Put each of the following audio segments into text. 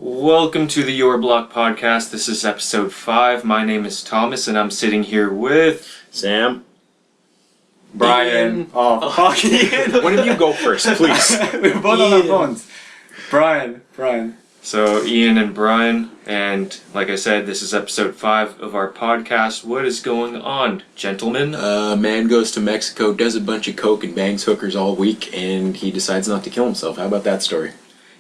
Welcome to the Your Block podcast. This is episode 5. My name is Thomas, and I'm sitting here with Sam. Brian. Ian. Oh, fuck Ian. One of you go first, please. We're both on our phones. Brian. So Ian and Brian, and like I said, this is episode 5 of our podcast. What is going on, gentlemen? A man goes to Mexico, does a bunch of coke, and bangs hookers all week, and he decides not to kill himself. How about that story?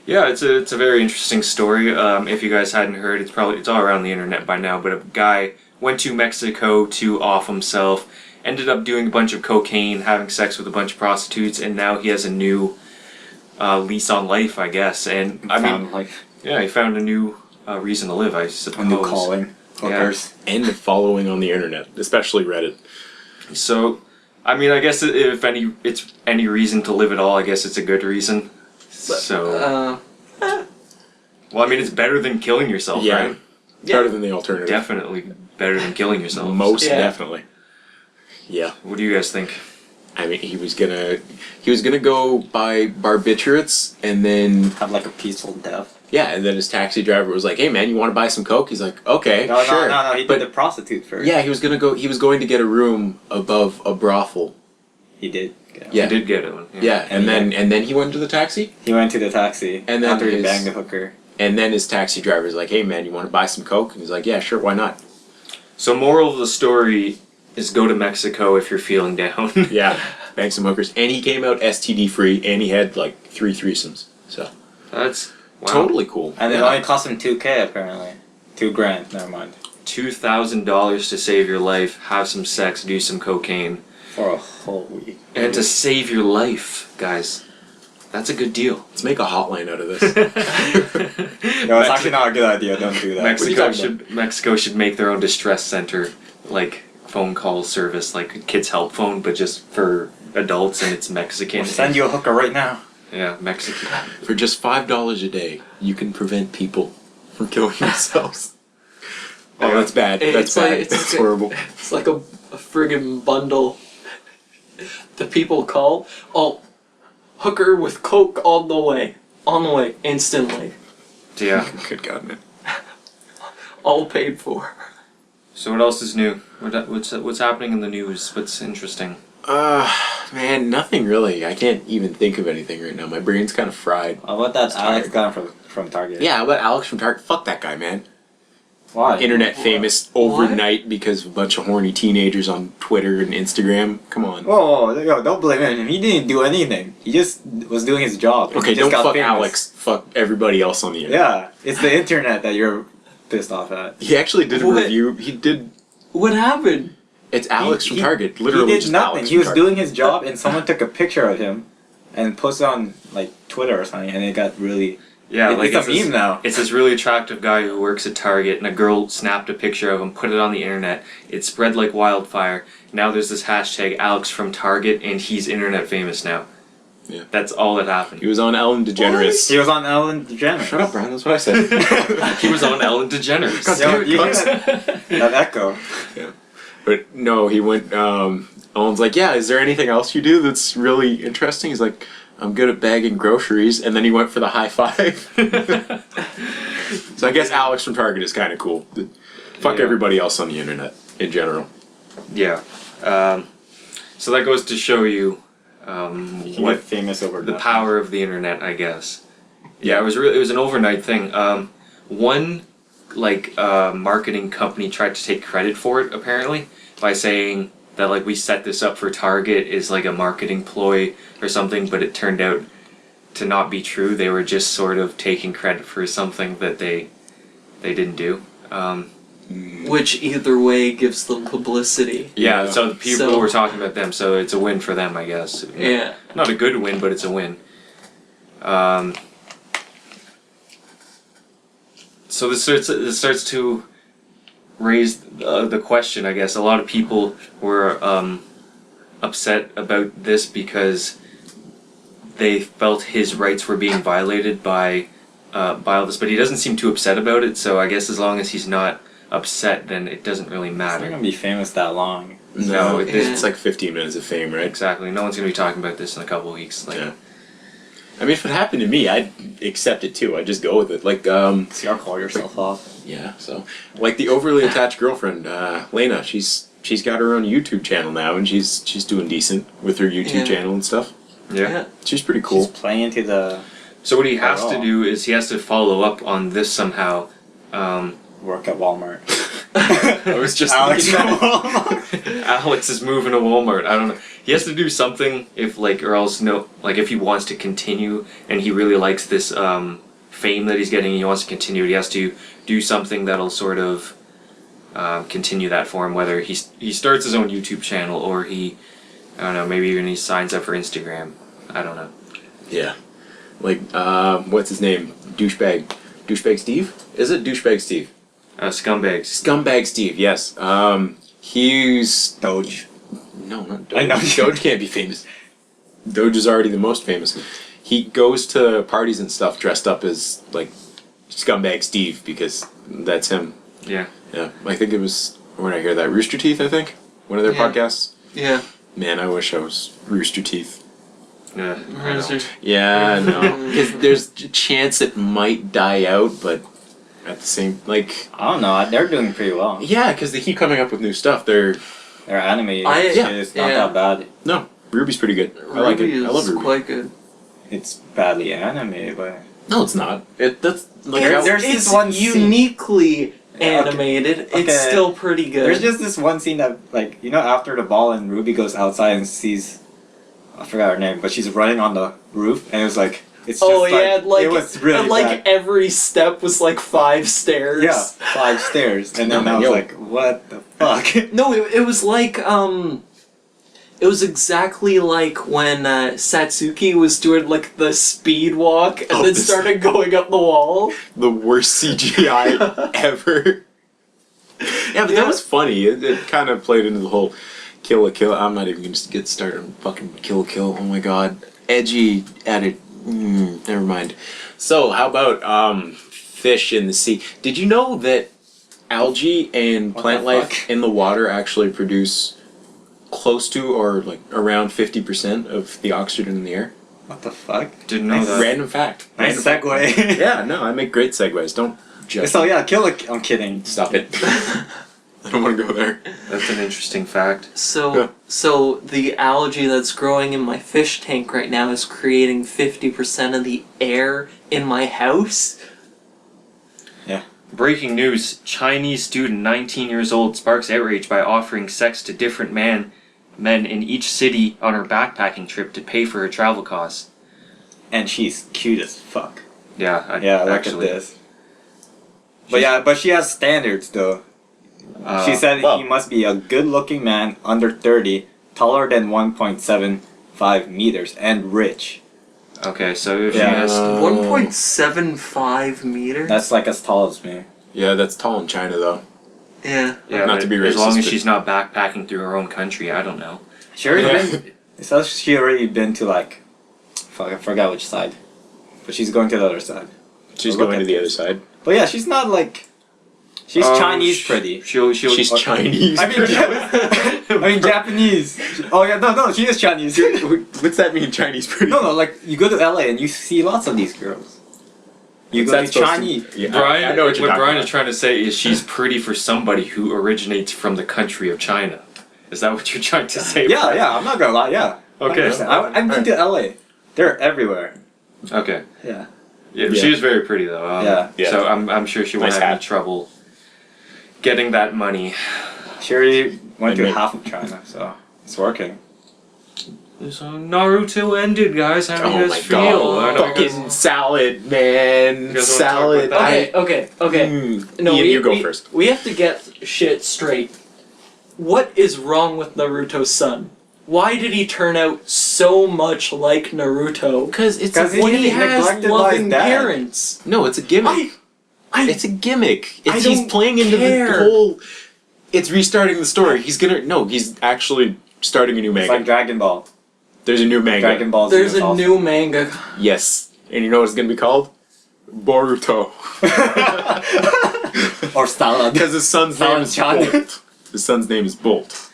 Yeah, it's a very interesting story. If you guys hadn't heard, it's all around the internet by now. But a guy went to Mexico to off himself, ended up doing a bunch of cocaine, having sex with a bunch of prostitutes, and now he has a new lease on life, I guess. And he found a new reason to live, I suppose. A new calling. Hookers. Yeah. And the following on the internet, especially Reddit. So, I mean, I guess if it's any reason to live at all, I guess it's a good reason. So, well, I mean, it's better than killing yourself, right? Yeah. Better than the alternative. Definitely better than killing yourself. Most definitely. Yeah. What do you guys think? I mean, he was gonna go buy barbiturates and then Have like a peaceful death. yeah, and then his taxi driver was like, "Hey man, you want to buy some coke?" He's like, "Okay, sure." No. He did the prostitute first. Yeah, he was going to get a room above a brothel. He did. Yeah. I did get it one. Yeah, and then he went to the taxi. He went to the taxi. And then after he his- banged the hooker. And then his taxi driver's like, "Hey man, you want to buy some coke?" And he's like, "Yeah, sure, why not?" So, moral of the story is go to Mexico if you're feeling down. Yeah, bang some hookers, and he came out STD free, and he had like 3 threesomes. So That's totally cool. And it Yeah. only cost him $2,000 apparently. $2,000. Never mind. $2,000 to save your life, have some sex, do some cocaine, For a whole week. and to save your life, guys. That's a good deal. Let's make a hotline out of this. No, it's actually not a good idea. Don't do that. Mexico should make their own distress center, like phone call service, like Kids Help Phone, but just for adults, and it's Mexican. We'll send you a hooker right now. Yeah, Mexican. For just $5 a day, you can prevent people from killing themselves. Oh, that's bad. That's bad. That's horrible. It's like a friggin' bundle. The people call, oh, hooker with coke on the way, instantly, Yeah. Good God, man. all paid for. So what else is new? What's happening in the news? What's interesting? Man, nothing really. I can't even think of anything right now. My brain's kind of fried. How about that It's Alex tired. guy from Target? Yeah, how about Alex from Target? Fuck that guy, man. Why? Internet famous overnight because of a bunch of horny teenagers on Twitter and Instagram. Come on. Whoa, yo, don't blame him. He didn't do anything. He just was doing his job. Okay, He just don't got fuck famous. Alex. Fuck everybody else on the internet. Yeah, it's the internet that you're pissed off at. He actually did a What? review. He did. What happened? It's Alex from He- Target. Literally He did just nothing. Alex He from was Target. doing his job, and someone took a picture of him and posted on like Twitter or something, and it got really. Yeah, It's a meme now. It's this really attractive guy who works at Target, and a girl snapped a picture of him, put it on the internet. It spread like wildfire. Now there's this hashtag Alex from Target, and he's internet famous now. Yeah. That's all that happened. He was on Ellen DeGeneres. He was on Ellen DeGeneres. Shut up, Brian. That's what I said. He was on Ellen DeGeneres. God Yo, damn it, you Cox. hear that echo. But no, he went. Ellen's like, "Yeah, is there anything else you do that's really interesting?" He's like, "I'm good at bagging groceries," and then he went for the high five. So I guess Alex from Target is kind of cool. Fuck Yeah. everybody else on the internet in general. Yeah. So that goes to show you You can what get famous over the nothing. power of the internet, I guess. Yeah, it was an overnight thing. One marketing company tried to take credit for it apparently by saying that like we set this up for Target is like a marketing ploy or something, but it turned out to not be true. They were just sort of taking credit for something that they didn't do. Which either way gives them publicity. Yeah, so the people So- were talking about them, so it's a win for them, I guess. Yeah. Not a good win, but it's a win. So this starts to raise the question, I guess. A lot of people were upset about this because they felt his rights were being violated by all this, but he doesn't seem too upset about it, so I guess as long as he's not upset, then it doesn't really He's not matter. gonna be famous that long. No, it's like 15 minutes of fame, right? Exactly. No one's going to be talking about this in a couple of weeks. Like, Yeah. I mean, if it happened to me, I'd accept it too. I'd just go with it. Like, See, or call yourself off. yeah. So, like the overly attached girlfriend, Lena. She's got her own YouTube channel now, and she's doing decent with her YouTube Yeah. channel and stuff. Yeah. She's pretty cool. She's playing into the So what he has to Overall. do is he has to follow up on this somehow. work at Walmart. I was just Alex thinking at that. Walmart. Alex is moving to Walmart. I don't know. He has to do something if or else if he wants to continue and he really likes this fame that he's getting, he wants to continue. He has to do something that'll sort of continue that for him. Whether he starts his own YouTube channel or I don't know, maybe even he signs up for Instagram. I don't know. Yeah. Like, what's his name? Douchebag Steve? Is it Douchebag Steve? Scumbags. Scumbag Steve, yes. He's... Doge. No, not Doge. I know. Doge can't be famous. Doge is already the most famous. He goes to parties and stuff dressed up as, like, Scumbag Steve because that's him. Yeah. Yeah. I think it was... Where did I hear that? Rooster Teeth, I think? One of their Yeah. podcasts? Yeah. Man, I wish I was Rooster Teeth. Yeah. I know. Yeah, no. Because there's a chance it might die out, but at the same... Like... I don't know. They're doing pretty well. Yeah, because they keep coming up with new stuff. They're... Their animated I- shit yeah, is not yeah. that bad. No, Ruby's pretty good. I like it. Ruby I love is Ruby. quite good. It's badly animated, but No, it's not. That's like There's it's this one scene- uniquely Yeah, okay. animated. It's Okay. still pretty good. there's just this one scene that, like, you know, after the ball and Ruby goes outside and sees, I forgot her name, but she's running on the roof, and it was like, it's just it was really and like bad. every step was like 5 stairs. Yeah, 5 stairs, and then I was Yo. like, what the fuck? No, it was like it was exactly like when Satsuki was doing like the speed walk and Oh, then this- started going up the wall. the worst CGI ever. Yeah, but Yeah. that was funny. It kind of played into the whole Kill a Kill. I'm not even going to get started on fucking Kill a Kill. Oh my god. Edgy added. Never mind. So, how about fish in the sea? Did you know that algae and What plant the life fuck? in the water actually produce close to or like around 50% of the oxygen in the air? What the fuck? Didn't know that. Random fact. Nice Random fact. segue. Yeah, no, I make great segues. Don't judge. So yeah, I'm kidding. Stop it. I don't want to go there. That's an interesting fact. Yeah. So the algae that's growing in my fish tank right now is creating 50% of the air in my house. Breaking news: Chinese student, 19 years old, sparks outrage by offering sex to different men in each city on her backpacking trip to pay for her travel costs. And she's cute as fuck. Yeah, Yeah, look actually. at this. But she has standards though. She said well- he must be a good-looking man, under 30, taller than 1.75 meters, and rich. Okay, so if Yeah. she has, 1.75 meters? That's like as tall as me. Yeah, that's tall in China though. Yeah. yeah, not but to be as long racist, as but- she's not backpacking through her own country, I don't know. She already Yeah. been. It says she already been to like, fuck, I forgot which side, but she's going to the other side. She's Look going at to the other this. side. But yeah, she's not like. She's Chinese pretty. She'll She's Chinese. I mean, I mean Japanese. Oh yeah, no, she is Chinese. What's that mean, Chinese pretty? No, like you go to LA and you see lots of these girls. You What's go that to supposed Chinese. Yeah, Brian, I know what you're talking Brian about. is trying to say is she's pretty for somebody who originates from the country of China. Is that what you're trying to say? Yeah, Brian? yeah, I'm not gonna lie, yeah. Okay. 100%. I've been to LA. They're everywhere. Okay. Yeah. Yeah, Yeah. she is very pretty though. Yeah. Yeah. So I'm sure she won't Nice have any hat. trouble getting that money. She already went to Admit. half of China, so it's working. So Naruto ended, guys. How do you Oh guys my feel? god. I know you guys- Fucking salad, man. You guys wanna talk Salad. about that? Okay. No, Ian, we, you go we- first. We have to get shit straight. What is wrong with Naruto's son? Why did he turn out so much like Naruto? Because it's 'Cause When he He's has neglected by his loving dad. parents. no, it's a gimmick. It's a gimmick. I He's don't playing into the care. whole. It's restarting the story. He's actually starting a new It's manga. like Dragon Ball. There's a new manga. Dragon Ball. There's Z is a also- new manga. Yes, and you know what it's gonna be called? Boruto. or salad. Because his son's name is Salad Bolt. His son's name is Bolt.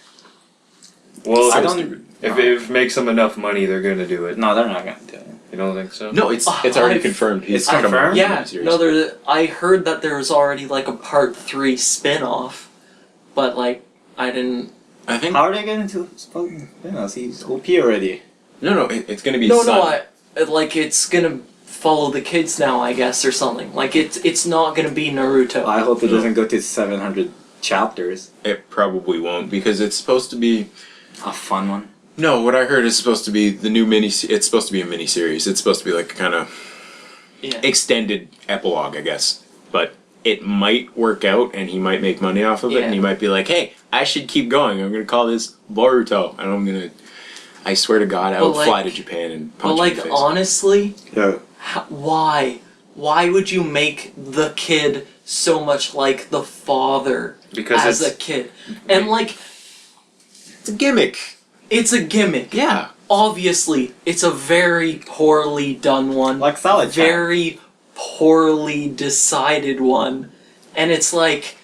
Well, I if, don't. if it makes them enough money, they're gonna do it. No, they're not gonna do it. You don't think so? No, it's already I've- confirmed. It's not a confirmed? Marvel Yeah, series. no, I heard that there was already like a part 3 spin-off, but like I didn't. I think How are they getting into fucking Thanos? He's OP already. no, it's gonna be No, Sun. like it's gonna follow the kids now, I guess, or something. Like it's not gonna be Naruto. I hope it doesn't go to 700 chapters. It probably won't because it's supposed to be. A fun one. No, what I heard is supposed to be the new mini. It's supposed to be a mini series. It's supposed to be like a kind of Yeah. extended epilogue, I guess. But it might work out, and he might make money off of it, Yeah. and he might be like, "Hey, I should keep going. I'm gonna call this Boruto, and I'm gonna. I swear to God, I But would like- fly to Japan and But punch him like in the face." honestly, Yeah. why? Why would you make the kid so much like the father Because as a it's kid? And like It's a gimmick. it's a gimmick. Yeah. Obviously, it's a very poorly done one. Like Solid Chat. very poorly decided one. And it's like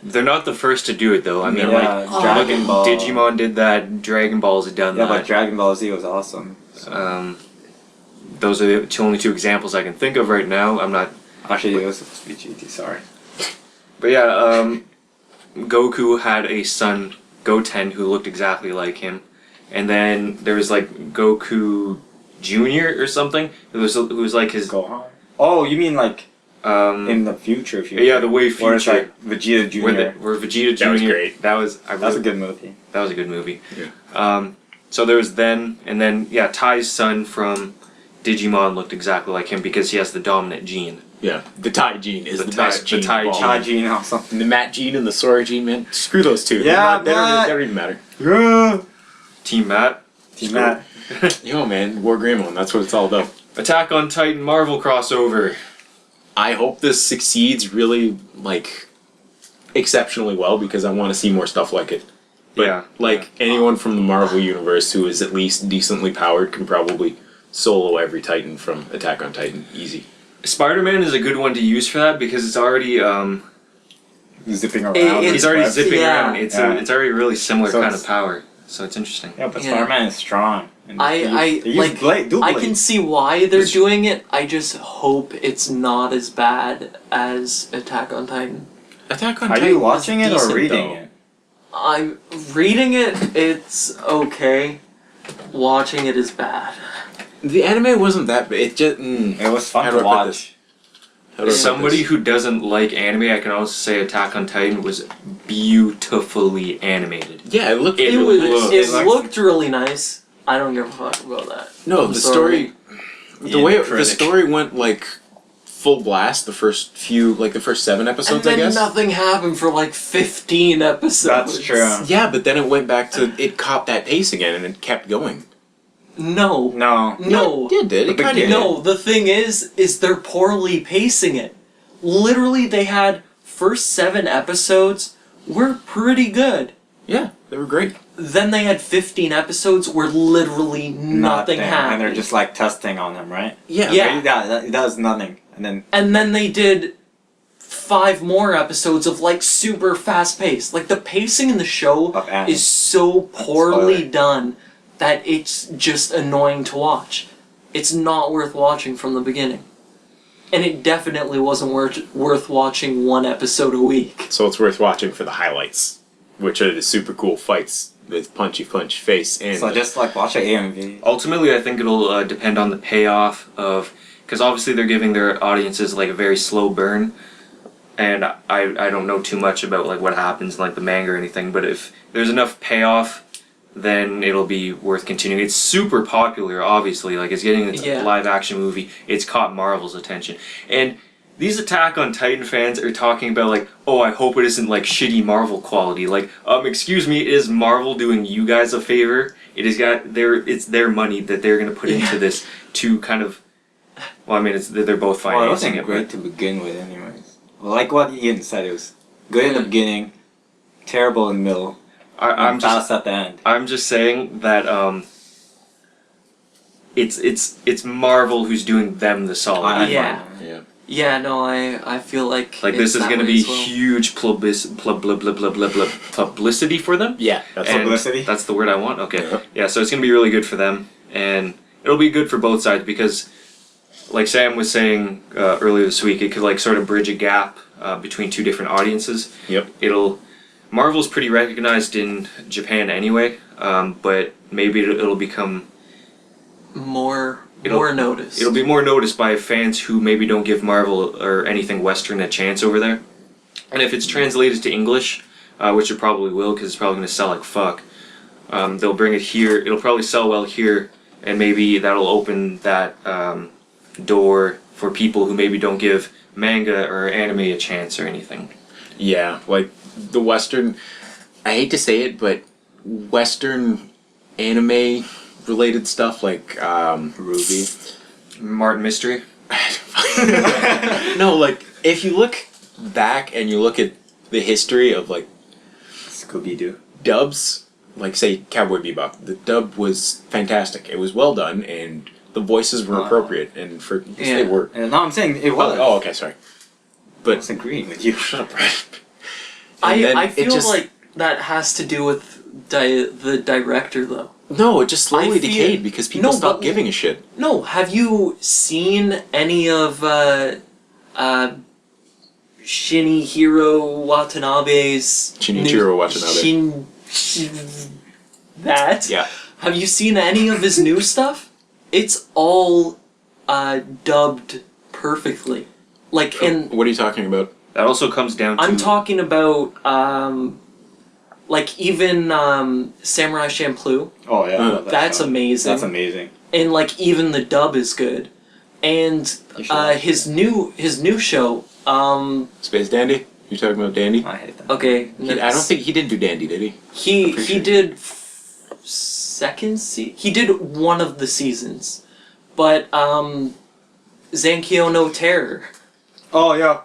they're not the first to do it though. I mean, Yeah, like Dragon Ball. Digimon did that. Dragon Ball's done Yeah, that. but Dragon Ball Z was awesome. Those are the only two examples I can think of right now. I'm not. Actually, it was supposed to be GT, sorry. But yeah, Goku had a son, Goten, who looked exactly like him, and then there was like Goku Junior or something. Who was like his. Gohan. Oh, you mean like in the future? Yeah, the way Where it's future. like Vegeta Jr. Where Vegeta Jr. That was great. That was That's a good movie. That was a good movie. Yeah. So there was then, and then yeah, Tai's son from Digimon looked exactly like him because he has the dominant gene. Yeah. The Tai gene is The the, Tai- best the gene. Tai of all. gene. Tai Gene also. And the Matt gene and the Sora gene, man. Screw those two. Yeah, they but- don't even matter. Yeah. Team Matt. Team Matt. Yo, man, War Greymon, that's what it's all about. Attack on Titan Marvel crossover. I hope this succeeds really, like, exceptionally well because I want to see more stuff like it. But, Yeah. like, anyone from the Marvel Universe who is at least decently powered can probably solo every Titan from Attack on Titan. Easy. Spider-Man is a good one to use for that because it's already Zipping around. It's- he's already zipping yeah. around. It's Yeah. it's already a really similar So kind it's- of power. So it's interesting. Yeah, but Yeah. Spider-Man is strong. And I they use like blade, I can see why they're doing it. I just hope it's not as bad as Attack on Titan. Attack on Are Titan. you watching it or decent, reading though. it? I'm reading it, it's okay. Watching it is bad. The anime wasn't that bad. It just. It was fun How to do I put watch. this? How do I put Somebody this? who doesn't like anime, I can also say Attack on Titan was beautifully animated. Yeah, it looked. It It was looks- it like- looked really nice. I don't give a fuck about that. No, I'm the sorry. story. The Yeah, way the critic. story went like full blast the first 7 And episodes, I then guess. nothing happened for like 15 episodes. That's true. Yeah, but then it went back to it caught that pace again and it kept going. No. No. No. Yeah, it did. It The kind of beginning- No, the thing is they're poorly pacing it. Literally, they had first 7 episodes were pretty good. Yeah, they were great. Then they had 15 episodes where literally nothing happened. And they're just like testing on him, right? Yeah. Yeah. That does nothing. And then And then they did 5 more episodes of like super fast paced. Like the pacing in the show Of anime. is so poorly Spoiler. done that it's just annoying to watch. It's not worth watching from the beginning. And it definitely wasn't worth watching 1 episode a week. So it's worth watching for the highlights, which are the super cool fights with punchy punch face and. so just like watch an AMV. Ultimately, I think it'll depend on the payoff of, because obviously they're giving their audiences like a very slow burn, and I don't know too much about like what happens in like the manga or anything. But if there's enough payoff, then it'll be worth continuing. It's super popular, obviously. Like it's getting a Yeah. live action movie. It's caught Marvel's attention, and these Attack on Titan fans are talking about like, oh, I hope it isn't like shitty Marvel quality. Like, excuse me, is Marvel doing you guys a favor? It's their money that they're gonna put into this to kind of. Well, I mean, they're both Well, it financing wasn't it. great to begin with, anyways. Well, like what Ian said, it was good in the beginning, terrible in the middle, I'm and just fast at the end. I'm just saying that it's Marvel who's doing them the solid. I- Yeah. Yeah. Yeah, no, I feel like Like it's this is that going to way be as well. huge publicity for them. Yeah, that's And Publicity? That's the word I want. Okay. Yeah. Yeah. So it's going to be really good for them, and it'll be good for both sides because, like Sam was saying earlier this week, it could like sort of bridge a gap between two different audiences. Yep. Marvel's pretty recognized in Japan anyway, but maybe it'll become More It'll- notice. it'll be more noticed by fans who maybe don't give Marvel or anything Western a chance over there. And if it's translated to English, which it probably will because it's probably going to sell like fuck, they'll bring it here. It'll probably sell well here, and maybe that'll open that door for people who maybe don't give manga or anime a chance or anything. Yeah, like the Western. I hate to say it, but Western anime related stuff like Ruby. Martin Mystery. no, like if you look back and you look at the history of like Scooby Doo. dubs, like say Cowboy Bebop, the dub was fantastic. It was well done, and the voices were appropriate, and for yes, Yeah. they were. And no, I'm saying it was. Oh, okay, sorry. I But was agreeing with you. shut up, Brian. And then I it feel just- like that has to do with the director though. no, it just slowly I feel- decayed because people No, stopped but- giving a shit. No, have you seen any of Shinichiro Watanabe's Shinichiro Watanabe. that? Yeah. Have you seen any of his new stuff? It's all dubbed perfectly. Like, and What are you talking about? That also comes down to I'm talking about like even Samurai Champloo. Oh yeah, I love that That's show. amazing. That's amazing. And like even the dub is good. And You should watch his new show. Space Dandy? You talking about Dandy? I hate that. Okay, I don't think he didn't do Dandy, did he? he did he did one of the seasons, but Zankyo no Terror. Oh yeah,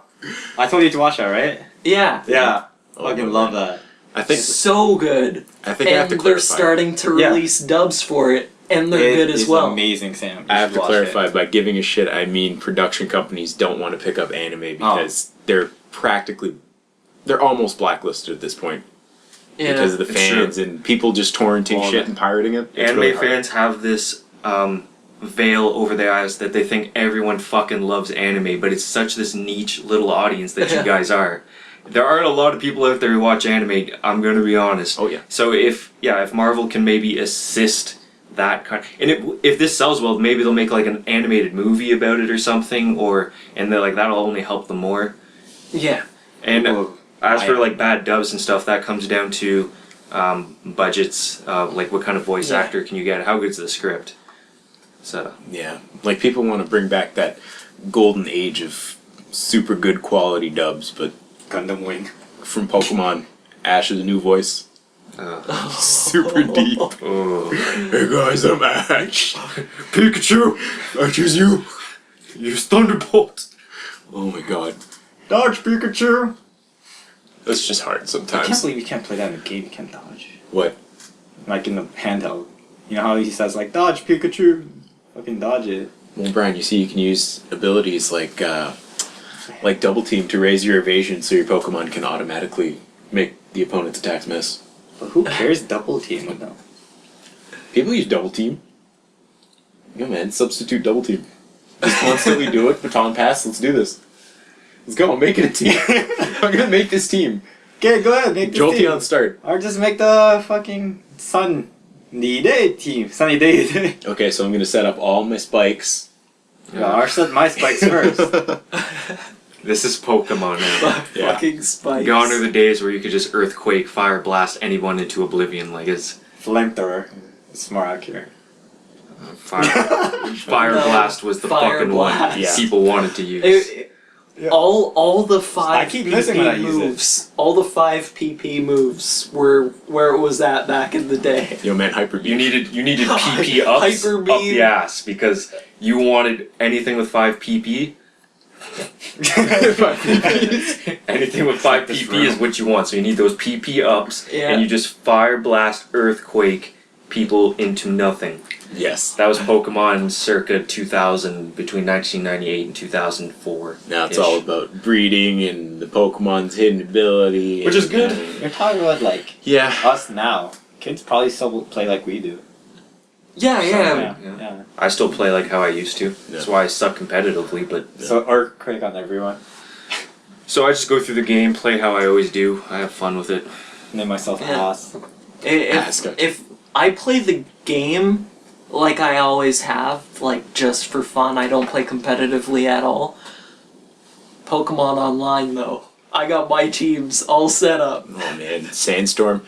I told you to watch that, right? Yeah, Yeah, Oh, fucking no, love man. that. I think so good. I think I have And to they're clarify. starting to Yeah. release dubs for it, and they're It good as is well. Amazing, Sam. You I have should to watch clarify it. by giving a shit. I mean, production companies don't want to pick up anime because they're almost blacklisted at this point Yeah, because of the it's true. fans and people just torrenting Well, shit and pirating it. It's anime really hard. fans have this veil over their eyes that they think everyone fucking loves anime, but it's such this niche little audience that you guys are. There aren't a lot of people out there who watch anime, I'm gonna be honest. Oh yeah. So if Marvel can maybe assist that kind, and if this sells well, maybe they'll make like an animated movie about it or something, and they're like that'll only help them more. yeah. And Well, as for like bad dubs and stuff, that comes down to budgets, like what kind of voice Yeah. actor can you get, how good's the script. So Yeah, like people want to bring back that golden age of super good quality dubs, but Gundam Wing. from Pokemon, Ash is a new voice. Super deep. oh. Hey guys, I'm Ash. Pikachu, I choose you. use Thunderbolt. Oh my god. Dodge Pikachu! That's just hard I can't sometimes. believe you can't play that in the game. You can't dodge. What? Like in the handheld. You know how he says like dodge Pikachu? Fucking dodge it. Well, Brian, you see, you can use abilities like double team to raise your evasion, so your Pokemon can automatically make the opponent's attacks miss. But who cares double team with them? People use double team. Yeah, man, substitute double team. Just constantly do it. Baton pass. Let's do this. Let's go. I'm making a team. I'm gonna make this team. Okay, go ahead, make this team. Jolteon start. Or just make the fucking Sunny Day team. Sunny Day. Okay, so I'm gonna set up all my spikes. Yeah, or set my spikes first. This is Pokemon now. Yeah. Fucking spikes. Gone are the days where you could just Earthquake, Fire Blast anyone into oblivion. Like it's Flamethrower. It's more accurate. Fire No, Blast was the Fire fucking Blast. one Yeah. people wanted to use. Yeah. All the 5 I keep missing when I PP use it. moves, all the 5 PP moves were where it was at back in the day. Yo, man, Hyper Beam. You needed PP ups Hyper up beam. the ass because you wanted anything with 5 PP. Anything with 5 this PP room. is what you want. So you need those PP ups, Yeah. and you just Fire Blast, Earthquake people into nothing. Yes. That was Pokemon circa 2000, between 1998 and 2004. Now it's all about breeding and the Pokemon's hidden ability. Which is and, good. You're talking about like Yeah. us now. Kids probably still play like we do. Yeah, yeah. Yeah. I still play like how I used to. That's Yeah. why I suck competitively, but So, or critic on everyone. so I just go through the game, play how I always do. I have fun with it. Name myself Yeah. Ass. If I play the game like I always have, like just for fun, I don't play competitively at all. Pokemon Online though, I got my teams all set up. Oh man, Sandstorm.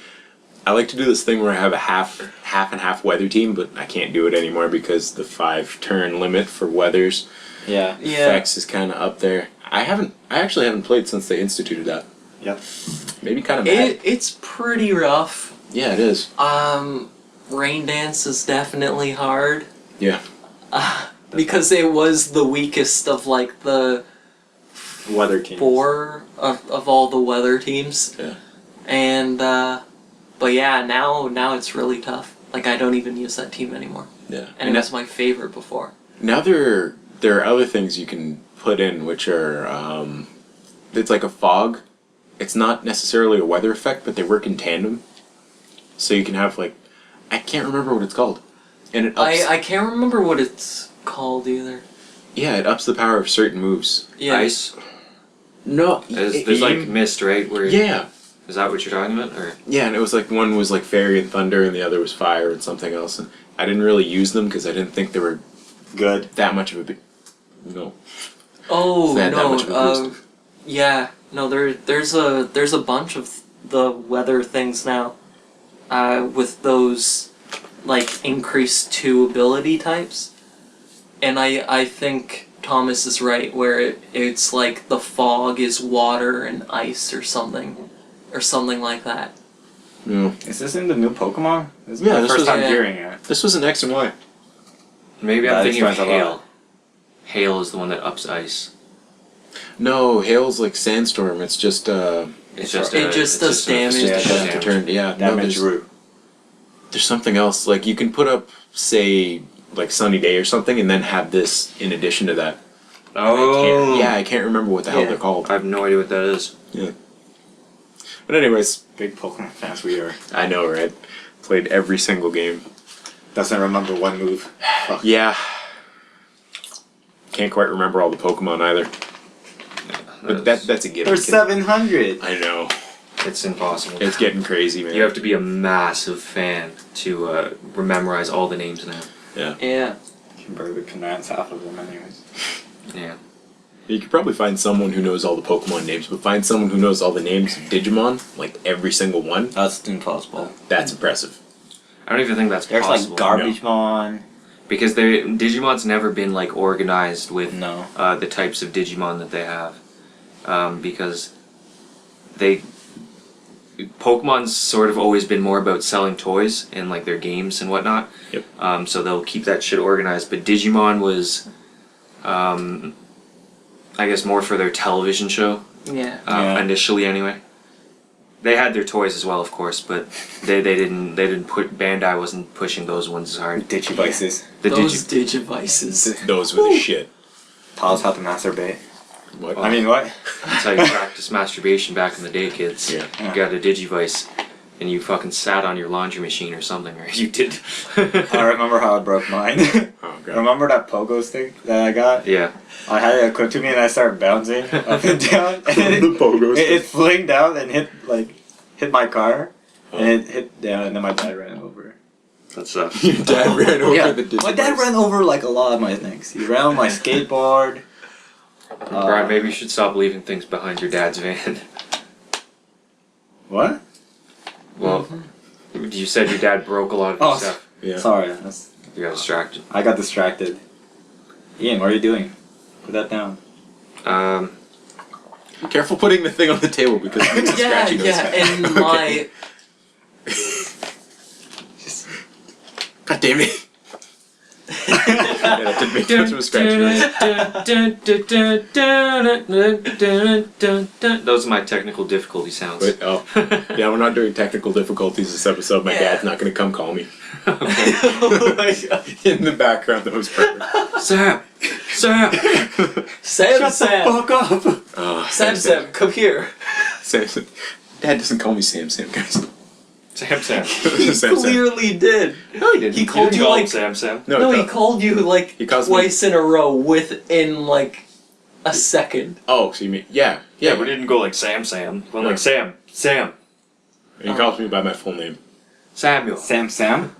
I like to do this thing where I have a half and half weather team, but I can't do it anymore because the 5-turn limit for weathers Yeah. Yeah. effects is kind of up there. I actually haven't played since they instituted that. Yep. Maybe kind of mad. It's pretty rough. Yeah, it is. Rain Dance is definitely hard. Yeah. Because it was the weakest of like the Weather team. 4 of all the weather teams. Yeah. And but yeah, now it's really tough. Like I don't even use that team anymore. Yeah. And it was my favorite before. Now there are other things you can put in which are it's like a fog. It's not necessarily a weather effect, but they work in tandem. So you can have like I can't remember what it's called. And it ups I can't remember what it's called either. yeah, it ups the power of certain moves. Yeah. Ice. No, There's like mist, right? Where yeah. Is that what you're talking about? Or Yeah, and it was like one was like fairy and thunder and the other was fire and something else. And I didn't really use them because I didn't think they were Good. that much of a big no. Oh They had that much of a no. boost. Yeah. No, there's a bunch of the weather things now. With those like increased 2 ability types. And I think Thomas is right where it's like the fog is water and ice or something like that. No. Is this in the new Pokemon? This is Yeah, my this first was- time yeah. hearing it. This was an X and Y. maybe That I'm thinking of explains a lot. hail. Hail is the one that ups ice. No, hail's like sandstorm. It's just It's just It just does damage. it's just a Yeah, shot to turn. Yeah, no, Damage root. there's something else. Like you can put up, say, like sunny day or something, and then have this in addition to that. Oh. I can't remember what the hell Yeah. they're called. I have no idea what that is. But anyways, Big Pokemon fans we are. I know, right? Played every single game. Doesn't remember one move. Fuck. Yeah. Can't quite remember all the Pokemon either. But that's a given. There's 700. I know. It's impossible. It's getting crazy, man. You have to be a massive fan to memorize all the names now. Yeah. You can barely pronounce half of them anyways. Yeah. You could probably find someone who knows all the Pokemon names, but find someone who knows all the names of Digimon, like every single one. That's impossible. That's impressive. I don't even think that's There's possible. like Garbage-mon. Because Digimon's never been like organized with No. the types of Digimon that they have, because Pokemon's sort of always been more about selling toys and like their games and whatnot. Yep. So they'll keep that shit organized. But Digimon was, I guess, more for their television show. Yeah. Yeah. Initially, anyway. They had their toys as well, of course, but they didn't put Bandai wasn't pushing those ones as hard. Digivices. The Those Digivices. Those were the shit. Tell us how to masturbate. What? I mean, what? That's how you practice masturbation back in the day, kids. Yeah. You got a Digivice, and you fucking sat on your laundry machine or something, or you did. I remember how I broke mine. Oh, God. Remember that pogo stick that I got? Yeah. I had it equipped to me and I started bouncing up and down. And then The pogo it flinged down and hit my car. And it hit down and then my dad ran over. That sucks. Your dad ran over Yeah, the Digivice. my dad ran over like a lot of my things. He ran on my skateboard. Brian, maybe you should stop leaving things behind your dad's van. What? Well, you said your dad broke a lot of Oh, your stuff. Yeah. Sorry, You got distracted. I got distracted. Ian, what are you doing? Put that down. Careful putting the thing on the table because it's Yeah, scratching yeah, and Okay. my God damn it. Yeah, that did make much of a scratch noise. Those are my technical difficulty sounds. But, oh, yeah, we're not doing technical difficulties this episode. My Yeah. dad's not going to come call me. Okay. oh my god. In the background, that was perfect. Sam! Sam! Sam. Fuck up! Oh, Sam, come here. Sam. Dad doesn't call me Sam, guys. Sam Sam. He Sam. clearly did. No, he didn't. He called didn't you call him like Sam Sam. no, he no. called you like He calls me- twice in a row within like a second. Oh, so you mean yeah, Yeah, yeah. we didn't go like Sam Sam. Went No. like Sam Sam He calls me by my full name. Samuel. Sam?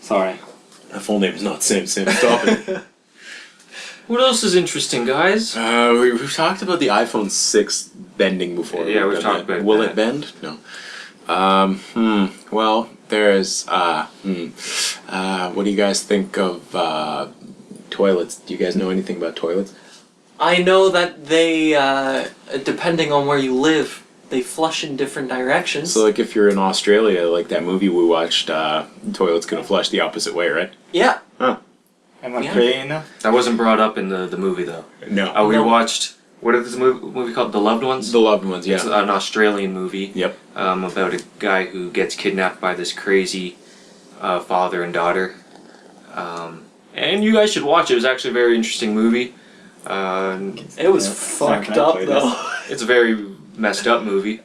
Sorry. My full name is not Sam. Stop it. What else is interesting, guys? We've talked about the iPhone 6 bending before. Yeah, we've done talked that. about Will that. it bend? No. Well, there's what do you guys think of toilets? Do you guys know anything about toilets? I know that they, depending on where you live, they flush in different directions. So, like, if you're in Australia, like that movie we watched, toilet's gonna flush the opposite way, right? yeah. Am I Yeah. crazy enough? That wasn't brought up in the movie though. No. We No. watched what is this movie called? The Loved Ones. The loved ones, It's yeah. an Australian movie. Yep. About a guy who gets kidnapped by this crazy father and daughter. And you guys should watch it. It was actually a very interesting movie. It was Yeah. fucked Can I up play though. It's a very messed up movie,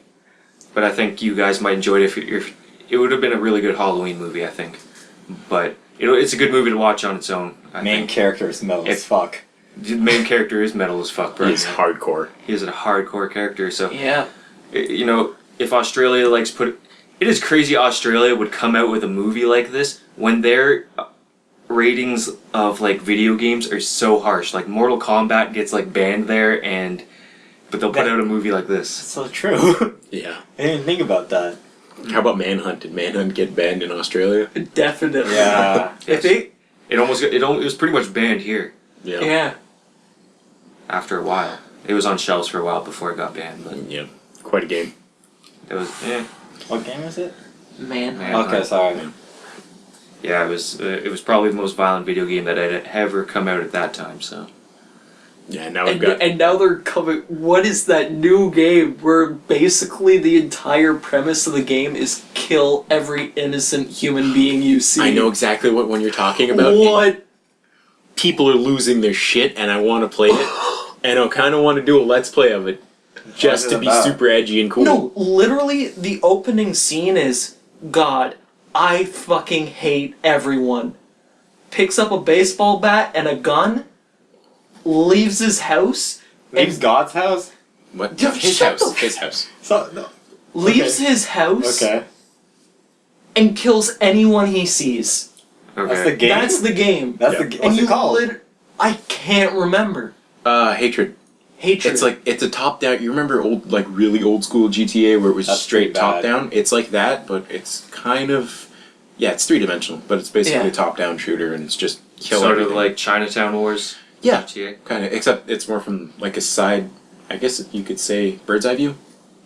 but I think you guys might enjoy it if it would have been a really good Halloween movie, I think. But it's a good movie to watch on its own. I Main think. character is metal as If- fuck. The main character is metal as fuck, right? He's hardcore. He is a hardcore character, so Yeah. you know, if Australia likes it is crazy Australia would come out with a movie like this when their ratings of like video games are so harsh. Like Mortal Kombat gets like banned there, but they'll put out a movie like this. So true. Yeah. I didn't even think about that. How about Manhunt? Did Manhunt get banned in Australia? Definitely. Yeah. If it, It was pretty much banned here yeah. after a while. It was on shelves for a while before it got banned, but Yeah. Quite a game. it was What game is it? Man. Man. Okay, sorry. yeah, it was probably the most violent video game that had ever come out at that time. So Yeah, now we've got. And now they're coming. What is that new game where basically the entire premise of the game is kill every innocent human being you see? I know exactly what one you're talking about. What? People are losing their shit, and I want to play it, and I kind of want to do a let's play of it, just What is to it be about? super edgy and cool. No, literally, the opening scene is God, I fucking hate everyone. Picks up a baseball bat and a gun, leaves his house, Leaves God's house? What? Yo, His shut house. the- His house. So, no. leaves his house, Okay. and kills anyone he sees. okay, That's the game? That's the game. That's Yeah. the game. And What's you it called? I can't remember. Hatred. Hatred. It's a top down. You remember old, like really old school GTA where it was That's straight pretty top bad. down? It's like that, but it's kind of, yeah, it's 3-dimensional, but it's basically Yeah. a top down shooter, and it's just kill sort everything. of like Chinatown Wars. Yeah, GTA. kind of. Except it's more from like a side. I guess you could say bird's eye view.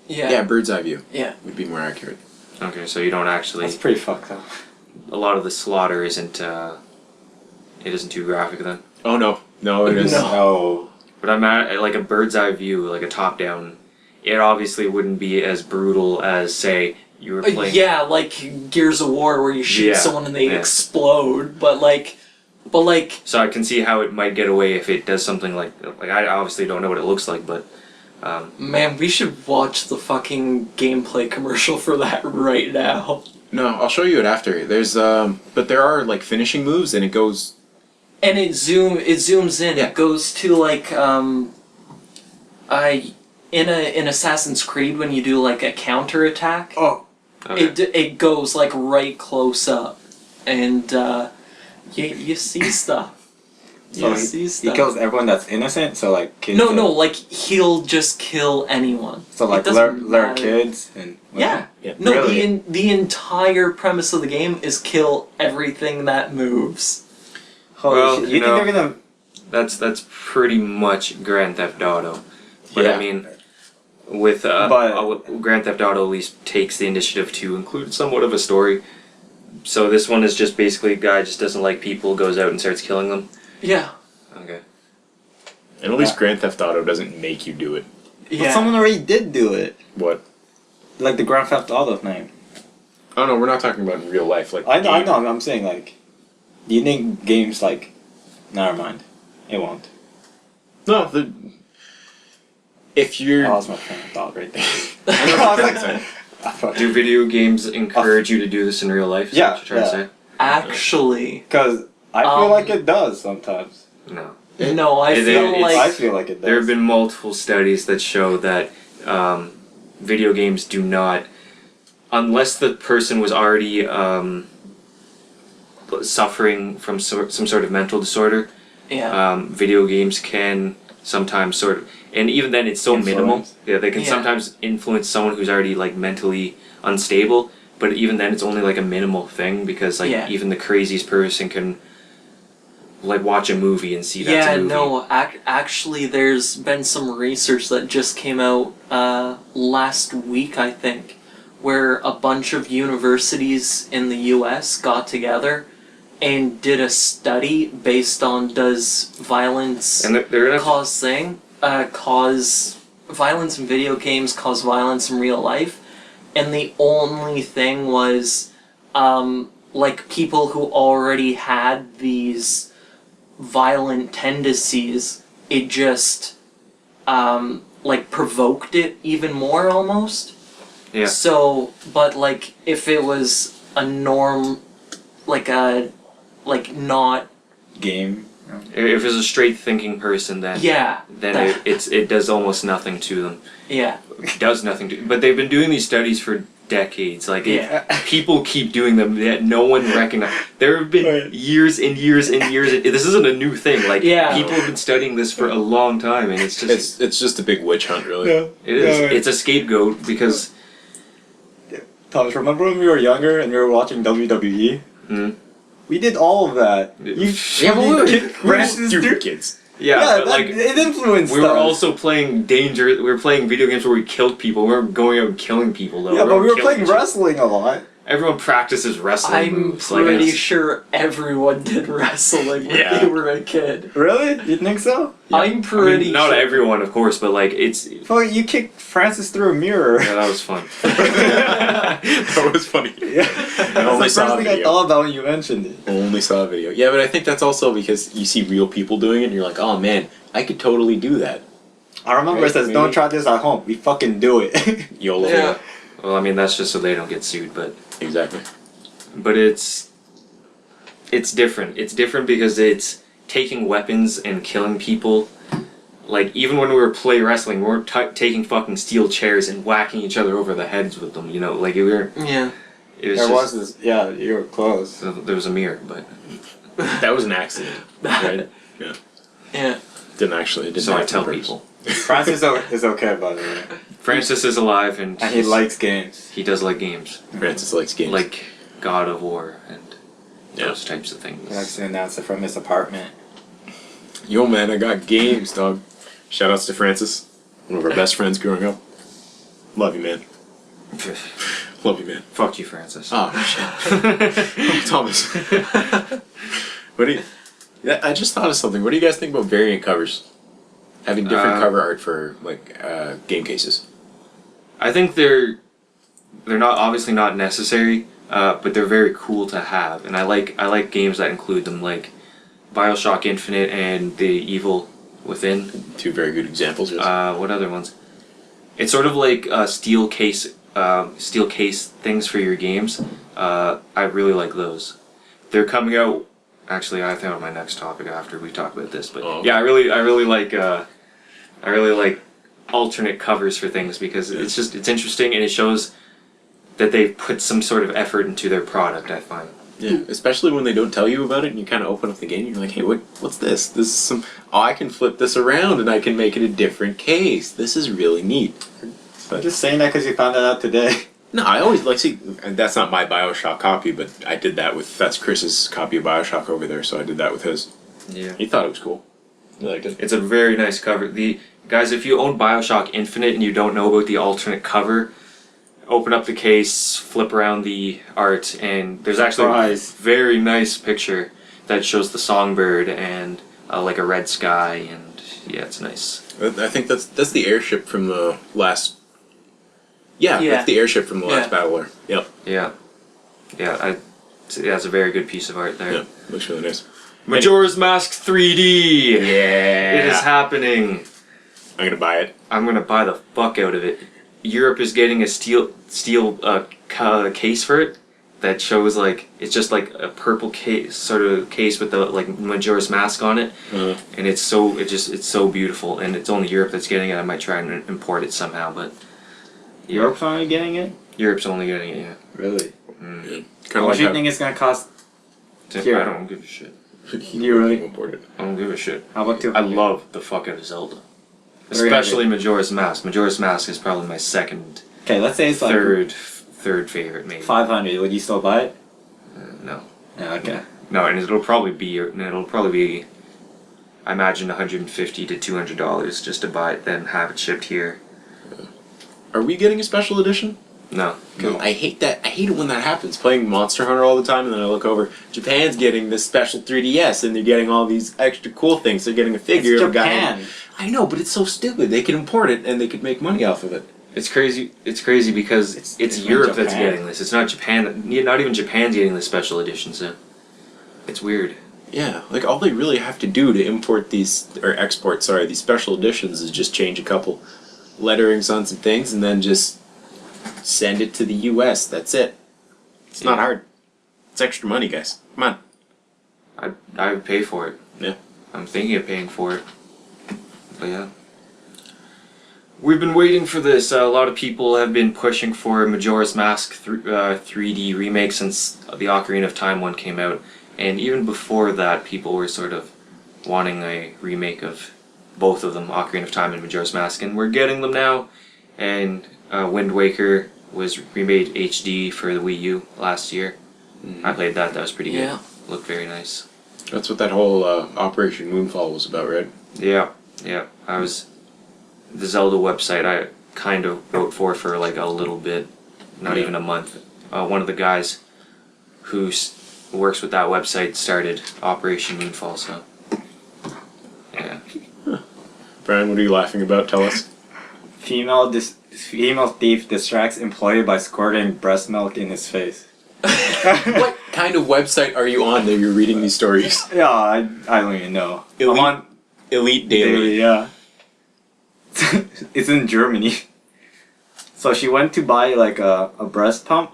yeah. Yeah, bird's eye view Yeah. would be more accurate. Okay, so you don't actually. That's pretty fucked up. A lot of the slaughter isn't. It isn't too graphic then. Oh no, no, it is. No. No. But I'm at like a bird's eye view, like a top down. It obviously wouldn't be as brutal as say you were playing. Yeah, like Gears of War where you shoot Yeah, someone and they yeah. explode, but like So I can see how it might get away if it does something like I obviously don't know what it looks like, but man, we should watch the fucking gameplay commercial for that right now. No, I'll show you it after. There's but there are like finishing moves, and it goes. And it zooms in. Yeah. It goes to like in Assassin's Creed when you do like a counter attack. Oh. okay. It goes like right close up, and you see stuff. So You he, see he stuff. kills everyone that's innocent, so like kids. No, like he'll just kill anyone. So It like doesn't learn matter. kids and. Yeah. Yeah. No, Really? the entire premise of the game is kill everything that moves. Holy Well, shit. you You know- think they're gonna? That's pretty much Grand Theft Auto. But Yeah. I mean, with But- Grand Theft Auto at least takes the initiative to include somewhat of a story. So this one is just basically a guy just doesn't like people, goes out and starts killing them. Yeah. Okay. And at least Grand Theft Auto doesn't make you do it. Yeah. Well, someone already did do it. What? Like the Grand Theft Auto name. Oh no, we're not talking about in real life. Like I know. game. I'm saying like. Do you think games like? Never mind. It won't. No, if you're. That was my train of thought right there. I know what you're trying to say. Do video games encourage you to do this in real life? Is that Yeah, what you're trying to say? Actually, Because I feel like it does sometimes. No. no, I It- feel it's- like I feel like it does. There have been multiple studies that show that video games do not, unless the person was already suffering from some sort of mental disorder, yeah. video games can sometimes sort of, and even then it's so minimal. Influence. Yeah, they can Yeah. sometimes influence someone who's already like mentally unstable, but even then it's only like a minimal thing because like Yeah. even the craziest person can like watch a movie and see that's Yeah, a movie. no, actually, there's been some research that just came out last week, I think, where a bunch of universities in the US got together and did a study based on does violence And they're gonna cause violence in video games cause violence in real life, and the only thing was like people who already had these violent tendencies, it just like provoked it even more almost. Yeah. So, but like if it was a norm, like a not Game. If it's a straight thinking person, then yeah then it does almost nothing to them. yeah It does nothing to. But they've been doing these studies for decades. Like Yeah. people keep doing them that no one recognizes. There have been Right. years and years and years. This isn't a new thing. Like Yeah. people have been studying this for a long time, and it's just It's just a big witch hunt, really. Yeah. it is. Yeah, right. It's a scapegoat because Thomas, remember when we were younger and we were watching WWE? Mhm. We did all of that. Yeah, but we were Francis stupid Duke- kids. yeah, Yeah, but that, like it influenced we were us. also playing danger. We were playing video games where we killed people. We weren't going out and killing people though. Yeah, but we were killing playing each other. wrestling a lot. Everyone practices wrestling I'm moves. Like, pretty it's- sure everyone did wrestling when Yeah. they were a kid. Really? You think so? I'm I mean, pretty not sure. everyone, of course, but like it's. Well, you kicked Francis through a mirror. Yeah, that was fun. That was funny. Yeah. That's the only first saw a thing I video. thought about when you mentioned it. Only saw a video. Yeah, but I think that's also because you see real people doing it and you're like, oh man, I could totally do that. I remember Right, it says, maybe. "Don't try this at home." We fucking do it. YOLO. Yeah. Well, I mean that's just so they don't get sued, but Exactly. it's different. It's different because it's taking weapons and killing people. Like even when we were play wrestling, we weren't taking fucking steel chairs and whacking each other over the heads with them. You know, like we were. Yeah. It was There just, was this. Yeah, you were close. There was a mirror, but That was an accident, right? Yeah. Yeah. Didn't actually. It didn't so I happen tell on purpose. people. Francis is okay, by the way, Francis is alive and and he likes games. he does like games, Francis likes games. like God of War and Yeah. those types of things. He likes to announce it from his apartment. Yo, man, I got games, dog. Shoutouts to Francis, one of our best friends growing up. Love you, man. Love you, man. Fuck you, Francis. Oh shit, Thomas. What do you? Yeah, I just thought of something. What do you guys think about variant covers? Having different cover art for like game cases. I think they're not obviously not necessary, but they're very cool to have, and I like games that include them, like BioShock Infinite and The Evil Within. Two very good examples. Yes. What other ones? It's sort of like steel case things for your games. I really like those. They're coming out. Actually, I think on my next topic after we talk about this, but Oh, okay. yeah, I really like alternate covers for things because it's interesting and it shows that they've put some sort of effort into their product. I find. Yeah, especially when they don't tell you about it and you kind of open up the game and you're like, hey, what's this? This is some... Oh, I can flip this around and I can make it a different case. This is really neat. I'm just saying that because you found that out today. No, I always like, see, and that's not my BioShock copy, but I did that with, that's Chris's copy of BioShock over there, so I did that with his. Yeah. He thought it was cool. He liked it. It's a very nice cover. The guys, if you own BioShock Infinite and you don't know about the alternate cover, open up the case, flip around the art, and there's actually Surprise. a very nice picture that shows the songbird and like a red sky, and yeah, it's nice. I think that's the airship from the last... Yeah, Yeah. that's the airship from the last Yeah. Battle War. Yep. Yeah, yeah, it's a very good piece of art there. Yeah, looks really nice. Majora's Mask 3D. Yeah! It is happening. I'm gonna buy it. I'm gonna buy the fuck out of it. Europe is getting a steel case for it that shows like it's just like a purple case sort of case with the like Majora's Mask on it, and it's so beautiful, and it's only Europe that's getting it. I might try and import it somehow, but Europe's only getting it? Europe's only getting it. Yeah. Really? Mm. Yeah. How Kind of much do you like think it's gonna cost? I Here. don't give a shit. You really? import it. I don't give a shit. How about 200? I love the fuck out of Zelda, Very especially Majora's Mask. Majora's Mask is probably my second, Okay, let's say it's like third favorite maybe. 500. Would you still buy it? No. Yeah, okay. No, and it'll probably be, I imagine, $150 to $200 just to buy it, then have it shipped here. Are we getting a special edition? No. No. I hate that. I hate it when that happens. Playing Monster Hunter all the time, and then I look over. Japan's getting this special 3DS, and they're getting all these extra cool things. They're getting a figure It's of a guy. Japan. I know, but it's so stupid. They can import it, and they could make money off of it. It's crazy. It's crazy because It's it's in Europe that's Japan. getting this. It's not Japan. Not even Japan's getting this special edition. So it's weird. Yeah, like all they really have to do to import these or export, sorry, these special editions is just change a couple letterings on some things, and then just send it to the U.S. That's it. It's not hard. It's extra money, guys. Come on. I would pay for it. Yeah. I'm thinking of paying for it. But yeah. We've been waiting for this. A lot of people have been pushing for Majora's Mask 3D remake since the Ocarina of Time one came out. And even before that, people were sort of wanting a remake of both of them, Ocarina of Time and Majora's Mask. And we're getting them now. And Wind Waker was remade HD for the Wii U last year. I played that. That was pretty Yeah. good. Looked very nice. That's what that whole Operation Moonfall was about, right? Yeah. I was the Zelda website. I kind of wrote for like a little bit, not even a month. One of the guys who works with that website started Operation Moonfall. So yeah. Brian, what are you laughing about? Tell us. Female thief distracts employee by squirting breast milk in his face. What kind of website are you on that you're reading these stories? Yeah, I don't even know. Elite- I'm on Elite Daily. yeah. It's in Germany. So she went to buy like a breast pump,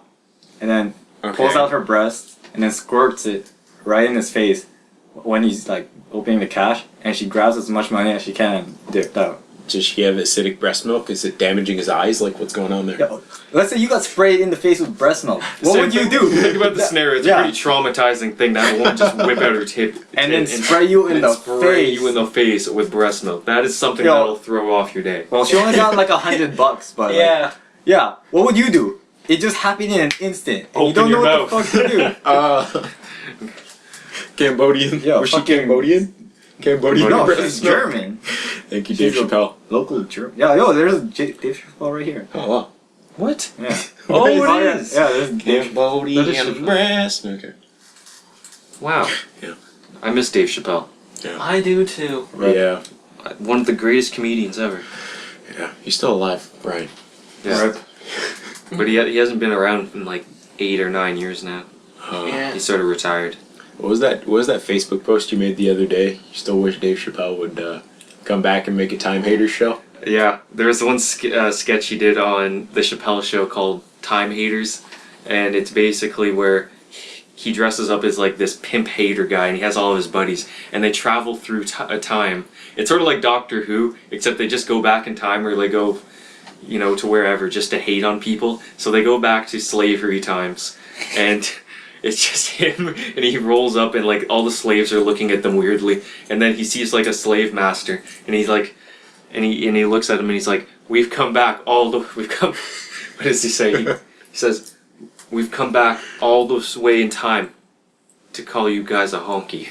and then pulls out her breast and then squirts it right in his face when he's like opening the cash, and she grabs as much money as she can and dipped out. Does she have acidic breast milk? Is it damaging his eyes? Like, what's going on there? Yeah, let's say you got sprayed in the face with breast milk. What Same would you thing- do? Think about the scenario. It's Yeah. a pretty traumatizing thing that a woman just whip out her tip And then spray you in and the spray face. you in the face with breast milk. That is something Yo. that'll throw off your day. Well, she only got like $100, but like, yeah. What would you do? It just happened in an instant. And you Open don't know your what the fuck to do. Cambodian? Yeah, was she fucking- Cambodian? Cambodian No, breast she's milk? German. Thank you, Dave She's a- Chappelle. Local German. Yeah, yo, there's Dave Chappelle right here. Oh, wow. What? Yeah. Oh, it yeah. is. Yeah, there's Dave. Cambodian breast. Okay. Wow. Yeah. I miss Dave Chappelle. I do too. Right. Yeah. One of the greatest comedians ever. Yeah. He's still alive, Brian. Yeah. Right. But he hasn't been around in like 8 or 9 years now. Yeah. He's sort of retired. What was that Facebook post you made the other day? You still wish Dave Chappelle would come back and make a Time Haters show? Yeah, there was one sketch he did on the Chappelle Show called Time Haters, and it's basically where he dresses up as like this pimp hater guy, and he has all of his buddies, and they travel through time. It's sort of like Doctor Who, except they just go back in time, or they go, to wherever just to hate on people. So they go back to slavery times, and it's just him, and he rolls up, and like all the slaves are looking at them weirdly, and then he sees like a slave master, and he's like, and he looks at him, and he's like, we've come. What does he say? He says, we've come back all this way in time to call you guys a honky.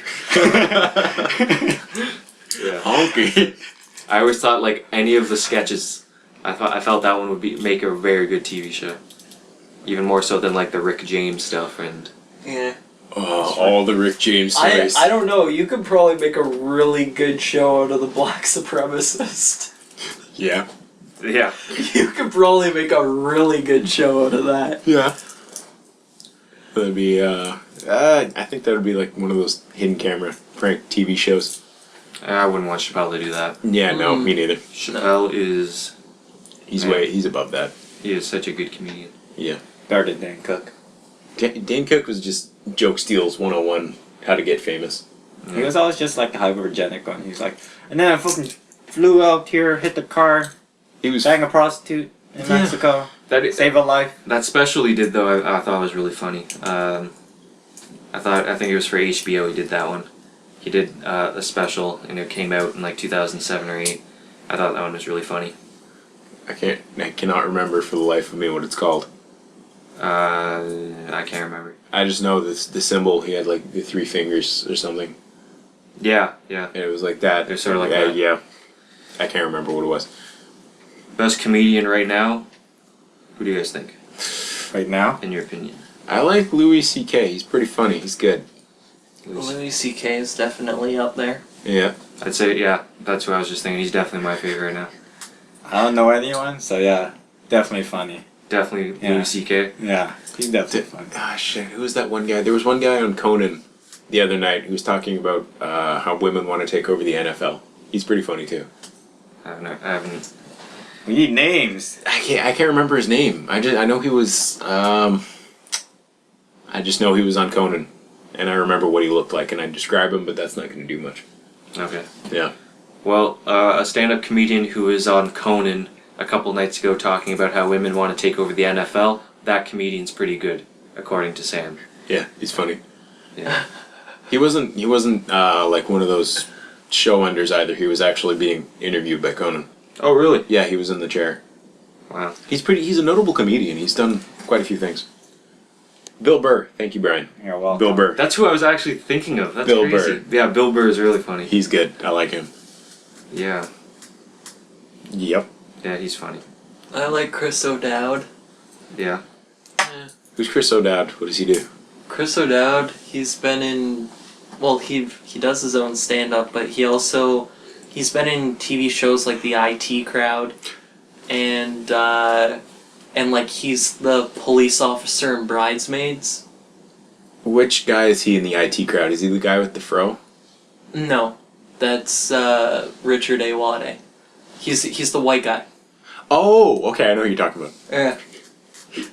Yeah. Honky. I always thought like any of the sketches, I felt that one would make a very good TV show, even more so than like the Rick James stuff and. Yeah. Oh, all the Rick James stories. I don't know. You could probably make a really good show out of the Black Supremacist. Yeah. Yeah. You could probably make a really good show out of that. Yeah. That'd be, I think that would be like one of those hidden camera prank TV shows. I wouldn't want Chappelle to do that. Yeah, no, me neither. Chappelle is He's above that. He is such a good comedian. Yeah. Better than Dan Cook. Dane Cook was just joke steals 101, how to get famous. He was always just like the hypergenic one. He's like, and then I fucking flew out here, hit the car, He was bang a prostitute in Mexico, save a life. That special he did though, I thought was really funny. I think it was for HBO. He did that one. He did a special, and it came out in like 2007 or 8. I thought that one was really funny. I cannot remember for the life of me what it's called. I can't remember. I just know the symbol. He had like the 3 fingers or something, Yeah. and it was like that. They're sort of like that. Yeah. I can't remember what it was. Best comedian right now. Who do you guys think, Right now, in your opinion? I like Louis C.K. He's pretty funny. He's good. Louis C.K. is definitely up there. Yeah. I'd say that's what I was just thinking. He's definitely my favorite right now. I don't know anyone, so yeah, definitely funny. Definitely Yeah. Louis C.K. Yeah, he's definitely funny. Ah, shit. Who was that one guy? There was one guy on Conan the other night who was talking about how women want to take over the NFL. He's pretty funny too. I haven't. We need names. I can't remember his name. I know he was. I just know he was on Conan, and I remember what he looked like, and I describe him, but that's not going to do much. Okay. Yeah. Well, a stand-up comedian who was on Conan a couple nights ago talking about how women want to take over the NFL. That comedian's pretty good, according to Sam. Yeah, he's funny. Yeah. He wasn't like one of those show enders either. He was actually being interviewed by Conan. Oh, really? Yeah, he was in the chair. Wow. He's a notable comedian. He's done quite a few things. Bill Burr. Thank you, Brian. You're welcome. Bill Burr. That's who I was actually thinking of. That's Bill crazy. Burr. Yeah, Bill Burr is really funny. He's good. I like him. Yeah. Yep. Yeah, he's funny. I like Chris O'Dowd. Yeah. Who's Chris O'Dowd? What does he do? Chris O'Dowd, he's been in, well, he does his own stand-up, but he's been in TV shows like The IT Crowd, and like he's the police officer in Bridesmaids. Which guy is he in the IT Crowd? Is he the guy with the fro? No, that's Richard Ayoade. He's the white guy. Oh, okay. I know who you're talking about. Yeah.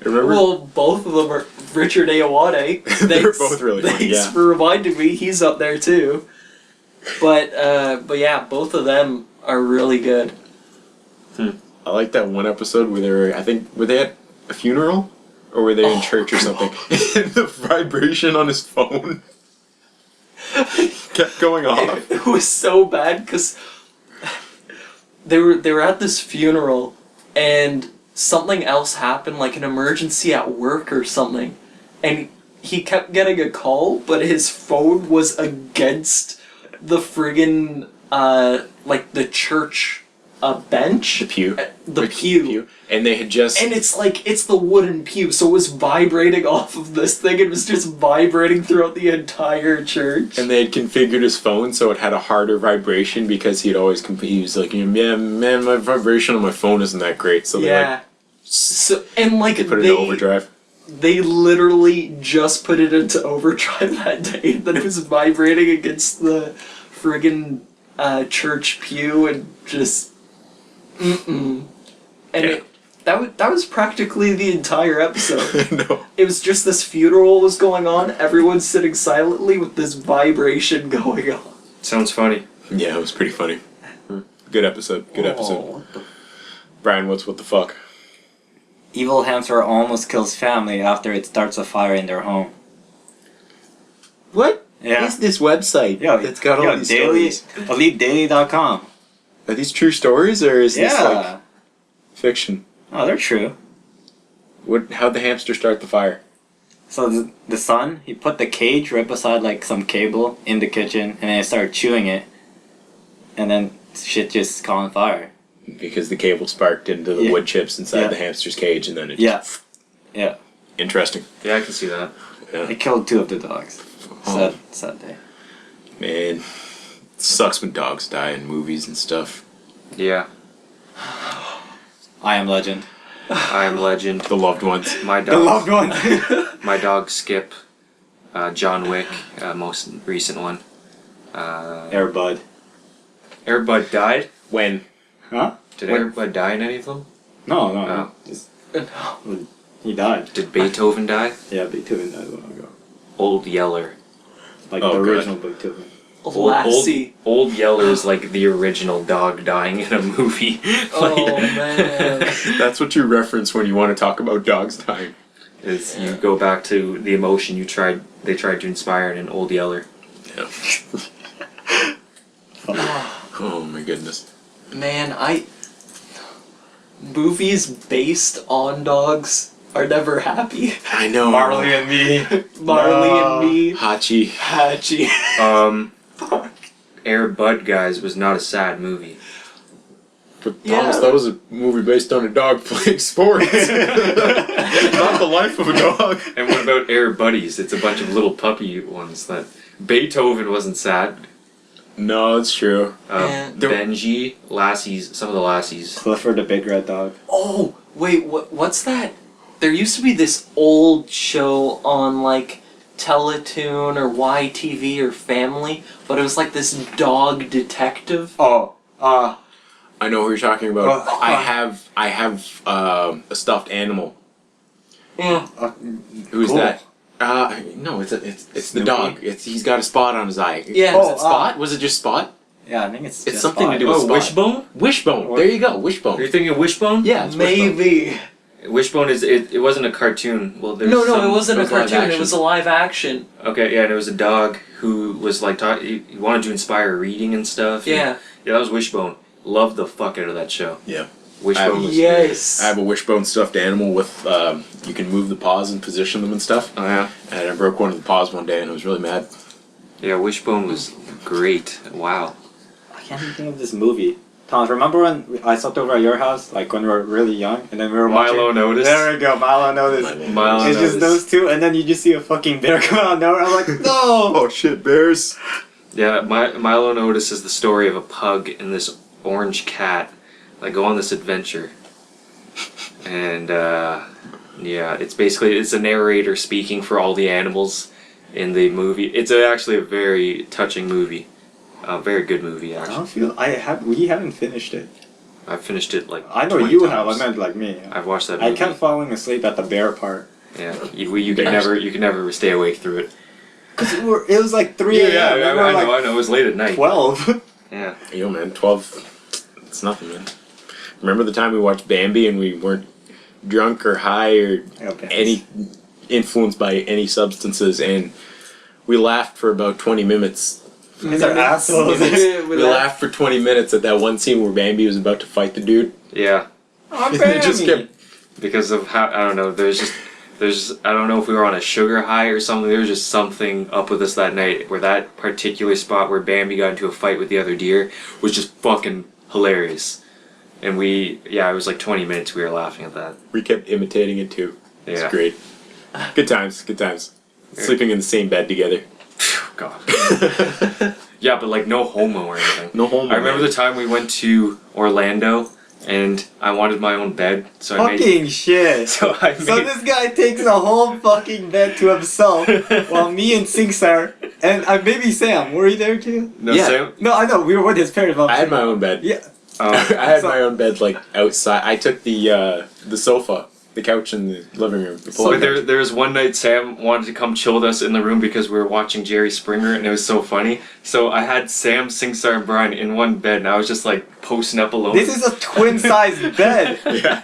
Remember? Well, both of them are Richard Ayoade. They're both really funny, Thanks yeah. for reminding me. He's up there too. But yeah, both of them are really good. I like that one episode where were they at a funeral? Or were they in church or something? And the vibration on his phone kept going off. It was so bad because they were at this funeral and something else happened, like an emergency at work or something, and he kept getting a call, but his phone was against the friggin' like the church bench. The pew. The pew. And they had just... And it's the wooden pew, so it was vibrating off of this thing. It was just vibrating throughout the entire church. And they had configured his phone so it had a harder vibration because he was like, yeah, man, my vibration on my phone isn't that great. So they So and like put it in overdrive. They literally just put it into overdrive that day. That it was vibrating against the friggin' church pew and just and Yeah. that was practically the entire episode. No. It was just this funeral was going on. Everyone's sitting silently with this vibration going on. Sounds funny. Yeah, it was pretty funny. Good episode. Good episode. what the Brian, what the fuck? Evil hamster almost kills family after it starts a fire in their home. What Yeah. is this website that's got all these daily, stories? EliteDaily.com. Are these true stories or is this like Yeah. fiction? Oh, they're true. How'd the hamster start the fire? So the son, he put the cage right beside like some cable in the kitchen, and then he started chewing it, and then shit just caught on fire. Because the cable sparked into the Yeah. wood chips inside Yeah. the hamster's cage and then it Yeah. just... Yeah. Interesting. Yeah, I can see that. Yeah. It killed 2 of the dogs. Oh. Sad day. Man, it sucks when dogs die in movies and stuff. Yeah. I Am Legend. I Am Legend. The loved ones. My The dog. loved one. My dog Skip. John Wick. Most recent one. Air Bud. Airbud died. When? Huh? Did When- Airbud die in any of them? No, no, Oh. just, he died. Did Beethoven die? Yeah, Beethoven died a while ago. Old Yeller. Like Oh, the God. original Beethoven. Lassie. Old Yeller is like the original dog dying in a movie. Oh man. That's what you reference when you want to talk about dogs dying. Is you go back to the emotion they tried to inspire in an Old Yeller. Yeah. Oh my goodness. Man, movies based on dogs are never happy. I know. Marley and me. Marley No. and me, Hachi. Hachi. Um, Bud Guys was not a sad movie. but Yeah. Thomas, that was a movie based on a dog playing sports. Not the life of a dog. And what about Air Buddies? It's a bunch of little puppy ones that Beethoven wasn't sad. No, it's true. And- Benji, Lassies, some of the Lassies. Clifford the Big Red Dog. Oh, wait, what's that? There used to be this old show on like Teletoon or YTV or Family, but it was like this dog detective. Oh, I know who you're talking about. Well, I have a stuffed animal. Yeah. Who's Cool. that? No, it's the Snoopy? dog. He's got a spot on his eye. Yeah. Was Oh, it Spot? Was it just Spot? yeah, I think it's It's just something to fine. do with Oh, Spot. Wishbone? Wishbone. Or- There you go. Are Wishbone. you thinking of Wishbone? Yeah, it's Wishbone. Maybe. Wishbone it wasn't a cartoon. Well, there's No, some, it wasn't a was live cartoon. It action. was a live action. Okay, yeah, and it was a dog who was like he wanted to inspire reading and stuff. and- Yeah. yeah, that was Wishbone. Loved the fuck out of that show. Yeah. Wishbone was Yes. I have a Wishbone stuffed animal with you can move the paws and position them and stuff. Oh yeah, And I broke one of the paws one day and I was really mad. yeah. Wishbone was great. Wow. I can't even think of this movie. Thomas, remember when I slept over at your house, like when we were really young, and then we were Milo watching... Noticed. There we go, Milo Noticed. Milo It's just Noticed. those two, and then you just see a fucking bear come out of nowhere. I'm like, no! Oh shit, bears! Yeah, Milo Notice is the story of a pug and this orange cat that go on this adventure. And yeah, it's a narrator speaking for all the animals in the movie. It's actually a very touching movie. A very good movie, I actually. don't feel... we haven't finished it. I've finished it like I know 20 you times. have, I meant like me. I've watched that I movie. kept falling asleep at the bear part. Yeah, you can never stay awake through it. Because it was like 3 a.m. Yeah, we I were know. like It was late at night. 12. Yeah. Yo man, 12. It's nothing, man. Remember the time we watched Bambi and we weren't drunk or high or any influenced by any substances and we laughed for about 20 minutes. These are assholes. We laughed for 20 minutes at that one scene where Bambi was about to fight the dude. Yeah. I'm It just kept Because of how I don't know. There's I don't know if we were on a sugar high or something. There was just something up with us that night where that particular spot where Bambi got into a fight with the other deer was just fucking hilarious. And it was like 20 minutes we were laughing at that. we kept imitating it too. It's Yeah. great. Good times. Sleeping in the same bed together. God. Yeah, but like no homo or anything. No homo. I remember the time we went to Orlando and I wanted my own bed, so I made. Fucking shit. So I So made. this guy takes the whole fucking bed to himself, while me and Singsar and maybe Sam, were you there too? No, Yeah. Sam. No, I know we were with his parents. but I'm I had saying- my own bed. Yeah. I Oh. had So- my own bed like outside. I took the sofa, the couch in the living room. The pull-out But couch. there was one night Sam wanted to come chill with us in the room because we were watching Jerry Springer and it was so funny. So I had Sam, Singsar, and Brian in one bed and I was just like posting up alone. This is a twin-sized bed. Yeah.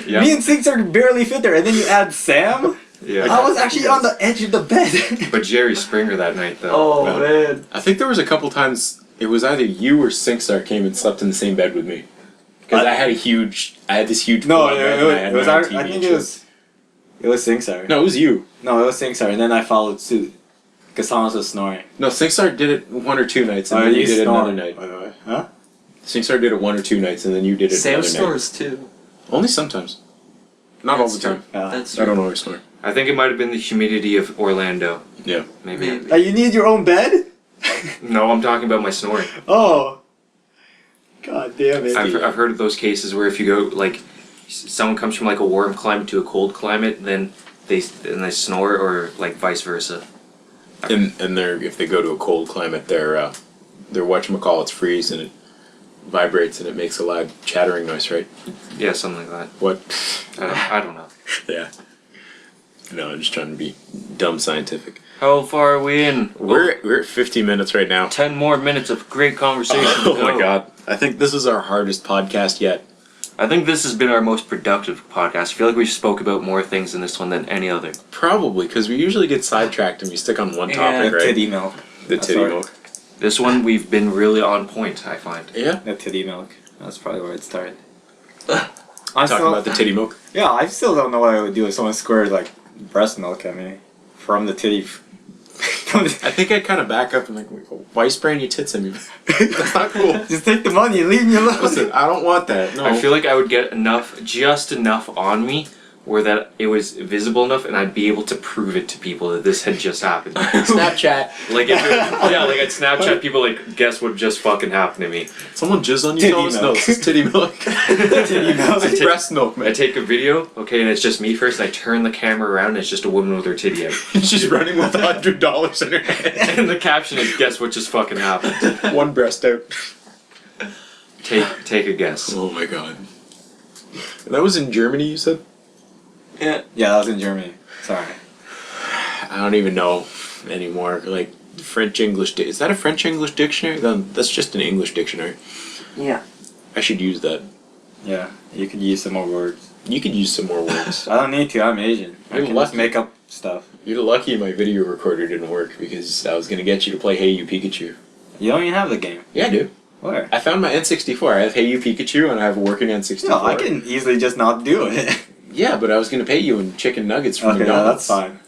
Yeah. Me and Singsar barely fit there, and then you add Sam. Yeah. I was actually on the edge of the bed. But Jerry Springer that night though. Oh Well, man. I think there was a couple times it was either you or Singsar came and slept in the same bed with me. Because I had this huge. No, full-on bed and I had it was my own our, TV I and think shit. it was Singsar. No, it was you. No, it was Singsar, and then I followed suit. Because Thomas was snoring. No, Singsar did it 1 or 2 nights, and Oh, then you you did it another snored, night. by the way. Huh? Singsar did it 1 or 2 nights, and then you did it Sam another night. snores too. Only sometimes. Not all the That's true. time. That's I don't always snore. I think it might have been the humidity of Orlando. Yeah. Maybe. Maybe. You need your own bed? No, I'm talking about my snoring. Oh. God damn it. I've heard of those cases where if you go like someone comes from like a warm climate to a cold climate, then they snore, or like vice versa. And if they go to a cold climate, their whatchamacallits freeze and it vibrates and it makes a loud chattering noise, right? Yeah, something like that. What? I don't know. Yeah. No, I'm just trying to be dumb scientific. How far are we in? We're at 50 minutes right now. 10 more minutes of great conversation. to Oh my go. god. I think this is our hardest podcast yet. I think this has been our most productive podcast. I feel like we spoke about more things in this one than any other. Probably, because we usually get sidetracked and we stick on one Yeah. topic, The right? titty milk. The That's titty right. milk. This one, we've been really on point, I find. Yeah. The titty milk. That's probably where it started. Talking about the titty milk. Yeah, I still don't know what I would do if someone squirted like breast milk at me from the titty. I think I'd kind of back up and like, why you spraying your tits at me? That's not cool. Just take the money and leave me alone. Listen, I don't want that. No. I feel like I would get just enough on me where that it was visible enough and I'd be able to prove it to people that this had just happened. Snapchat. Like, like I'd Snapchat people, like, guess what just fucking happened to me. Someone jizz on you, Titty Thomas? milk. No, this is titty milk. Titty milk. It's breast milk, I man. take a video, okay, and it's just me first, and I turn the camera around and it's just a woman with her titty out. She's running with $100 in her hand. And the caption is, guess what just fucking happened. One breast out. Take a guess. Oh my god. That was in Germany, you said? Yeah. Yeah, that was in Germany. Sorry. I don't even know anymore. Like, French English. Is that a French English dictionary? Then that's just an English dictionary. Yeah. I should use that. Yeah, you could use some more words. You could use some more words. I don't need to. I'm Asian. I You're can just lucky. make up stuff. You're lucky my video recorder didn't work because I was gonna get you to play Hey You Pikachu. You don't even have the game. Yeah, I do. Where? I found my N64. I have Hey You Pikachu and I have a working N64. No, I can easily just not do it. Yeah, but I was gonna pay you in chicken nuggets from Okay, no, McDonald's. that's fine.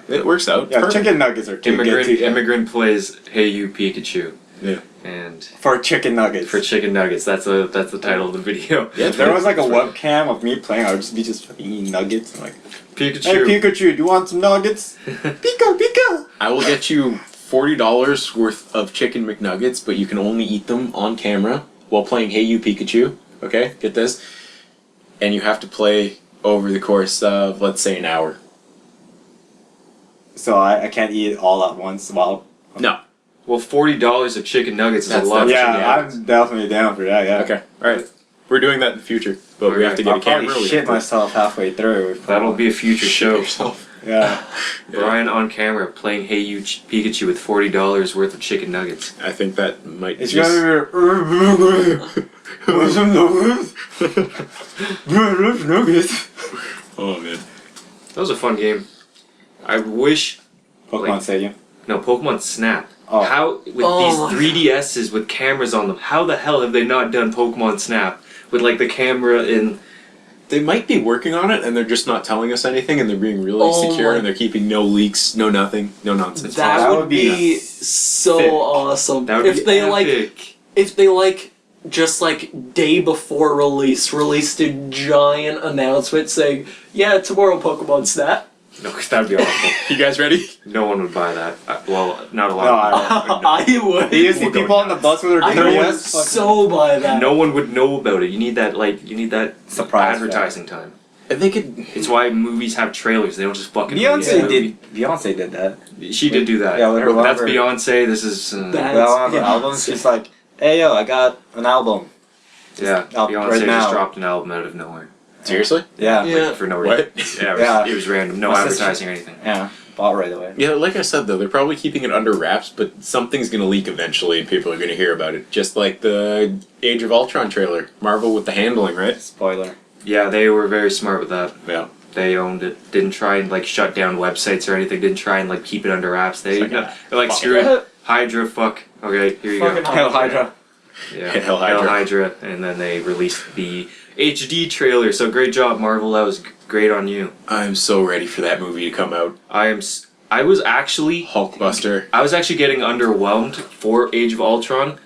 It works out. Yeah, Perfect. chicken nuggets are too good to Immigrant plays Hey You Pikachu. Yeah. And for chicken nuggets. for chicken nuggets, that's the title of the video. Yeah, If there was like a webcam of me playing, I would just be fucking eating nuggets. I'm like, hey Pikachu. Pikachu, do you want some nuggets? Pika, Pika. I will get you $40 worth of chicken McNuggets, but you can only eat them on camera while playing Hey You Pikachu. Okay, get this. And you have to play over the course of, let's say, an hour. So I can't eat it all at once while. No. Well, $40 of chicken nuggets is That's- a lot. of Yeah, chicken nuggets. I'm definitely down for that. Yeah. Okay, alright. We're doing that in the future, but we have to get I'll a camera. probably we shit have to- myself halfway through. That'll be a future Shit show. yourself. Yeah. Brian on camera playing Hey You Pikachu with $40 worth of chicken nuggets. I think that might It's just... gonna be. Want some nuggets? Nuggets. Oh, man. That was a fun game. I wish Pokemon Like- Stadium. no Pokemon Snap. Oh. How with Oh my these 3DSs with cameras on them? How the hell have they not done Pokemon Snap with like the camera in? They might be working on it, and they're just not telling us anything, and they're being really Oh secure, my- and they're keeping no leaks, no nothing, no nonsense. That would be so sick. awesome. That would if be they epic. if they just day before released a giant announcement saying, "Yeah, tomorrow Pokemon Snap." No, 'cause that'd be awful. You guys ready? No one would buy that. Well, not a lot. No, of I, I would. you see We'll go people on the nuts. bus with their I would 3DS. so buy that. No one would know about it. You need that Surprise advertising time. And they could... It's why movies have trailers. They don't just fucking. release a Beyonce movie. did that. She did do that. Yeah, with her That's lover. Beyonce. This is. That- Well, on the yeah. album, she's like, "Hey yo, I got an album." Yeah, out Beyonce right now. just dropped an album out of nowhere. Seriously? Yeah. Yeah. Like, for no What? reason. Yeah, Yeah. it was random. No My sister- advertising or anything. Yeah. Bought right away. Yeah, like I said, though, they're probably keeping it under wraps, but something's going to leak eventually, and people are going to hear about it. Just like the Age of Ultron trailer. Marvel with the handling, right? Spoiler. Yeah, they were very smart with that. Yeah. They owned it. Didn't try and like shut down websites or anything. Didn't try and like keep it under wraps. They It's like, they're like fuck screw it. Hydra, fuck. Okay, here you Fucking go. Hail Hydra. Yeah, Hail Hydra. Hydra, and then they released the HD trailer. So great job, Marvel. That was great on you. I'm so ready for that movie to come out. I was actually Hulkbuster. I was actually getting underwhelmed for Age of Ultron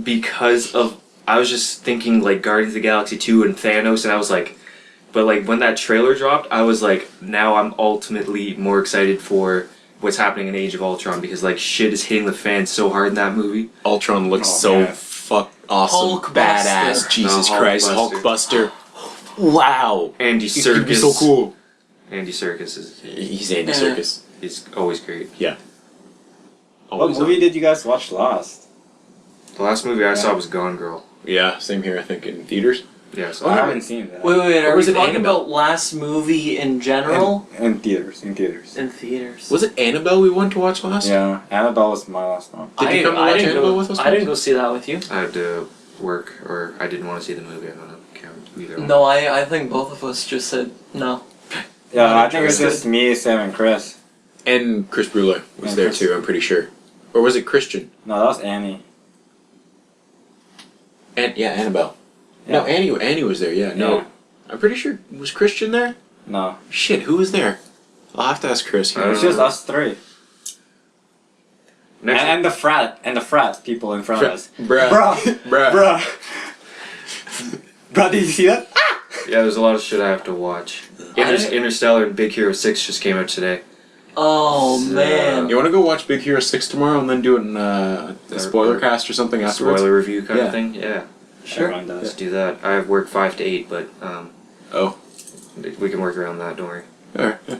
because of I was just thinking like Guardians of the Galaxy 2 and Thanos, and I was like, but like when that trailer dropped, I was like, now I'm ultimately more excited for what's happening in Age of Ultron because like shit is hitting the fan so hard in that movie. Ultron looks Oh, so man. fuck awesome. Hulkbuster. Badass. Jesus No, Christ. Hulkbuster. Hulkbuster. Wow. Andy He's gonna be Serkis. so cool. Andy Serkis is He's Andy Yeah. Serkis. he's always great. What Always movie did you guys watch last? The last movie I saw was Gone Girl. Yeah, same here. I think in theaters. Yeah, so I haven't seen that. Wait, Or are was we it talking Annabelle? about last movie in general? In theaters. In theaters. In theaters. Was it Annabelle we went to watch last? Yeah, Annabelle was my last one. Did you come to watch Annabelle with us? I didn't go see that with you. I had to work, or I didn't want to see the movie. I don't know. Count either one. No, I think both of us just said no. Yeah, Not I think it's interested. just me, Sam, and Chris. And Chris Brule was And there Chris- too. I'm pretty sure. Or was it Christian? No, that was Annie. And yeah, Annabelle. No, Annie was there. Yeah, no. Yeah. I'm pretty sure was Christian there. No, Shit, who was there? I'll have to ask Chris. I don't it's just know. us three. Next, And the frat people in front of us. Bruh. Bruh. Bruh. Bruh, did you see that? yeah, there's a lot of shit I have to watch. Interstellar and Big Hero 6 just came out today. Oh So- man. You want to go watch Big Hero 6 tomorrow and then do it in a spoiler cast or something afterwards? Spoiler review kind Yeah. of thing. Yeah, Sure. Everyone let's does. do that. I have work 5 to 8, but Oh. we can work around that. Don't worry. Alright. Yeah.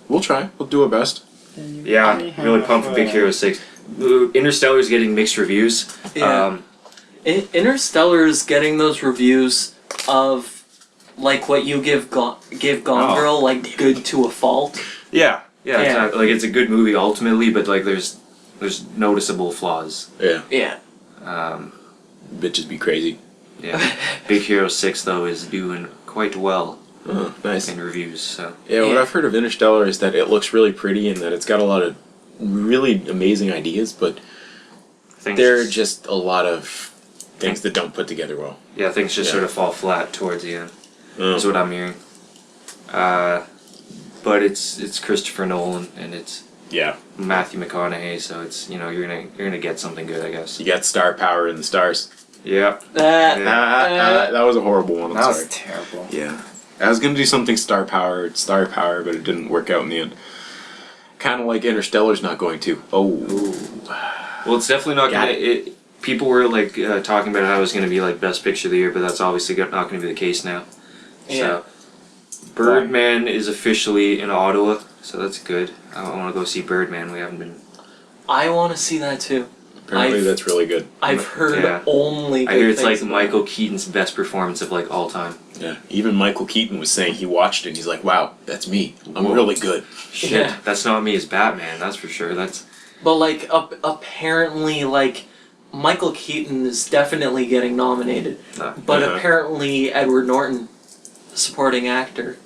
We'll try. We'll do our best. Yeah, I'm really pumped for Big Hero 6. Interstellar's getting mixed reviews. Yeah. Interstellar is getting those reviews of like what you give Gone Oh. Girl, like good to a fault. Yeah, Yeah. It's like it's a good movie ultimately, but like there's noticeable flaws. Yeah. Yeah. Bitches be crazy. Yeah, Big Hero 6 though is doing quite well Oh, nice. in reviews. So Yeah, what Yeah. I've heard of Interstellar is that it looks really pretty and that it's got a lot of really amazing ideas, but things there are just a lot of things that don't put together well. things just Yeah. sort of fall flat towards the end. Oh. That's what I'm hearing. But it's Christopher Nolan and it's Yeah. Matthew McConaughey, so it's you're gonna get something good, I guess. You got star power in the stars. Yeah. Yeah. That was a horrible one. I'm That sorry. was terrible. Yeah. I was gonna do something star power, but it didn't work out in the end. Kind of like Interstellar's not going to. Oh. Well, it's definitely not Got gonna. People were like talking about how it was gonna be like best picture of the year, but that's obviously not gonna be the case now. Yeah. So, Birdman is officially in Ottawa, so that's good. I want to go see Birdman. We haven't been. I want to see that too. Apparently I've- that's really good. I've heard Yeah. only. I hear good it's like things about Michael it. Keaton's best performance of like all time. Yeah. Even Michael Keaton was saying he watched it and he's like, wow, that's me. I'm Whoa. really good. Shit, Yeah. that's not me as Batman. That's for sure. That's But like, apparently, like Michael Keaton is definitely getting nominated, but Uh-huh. apparently Edward Norton, supporting actor.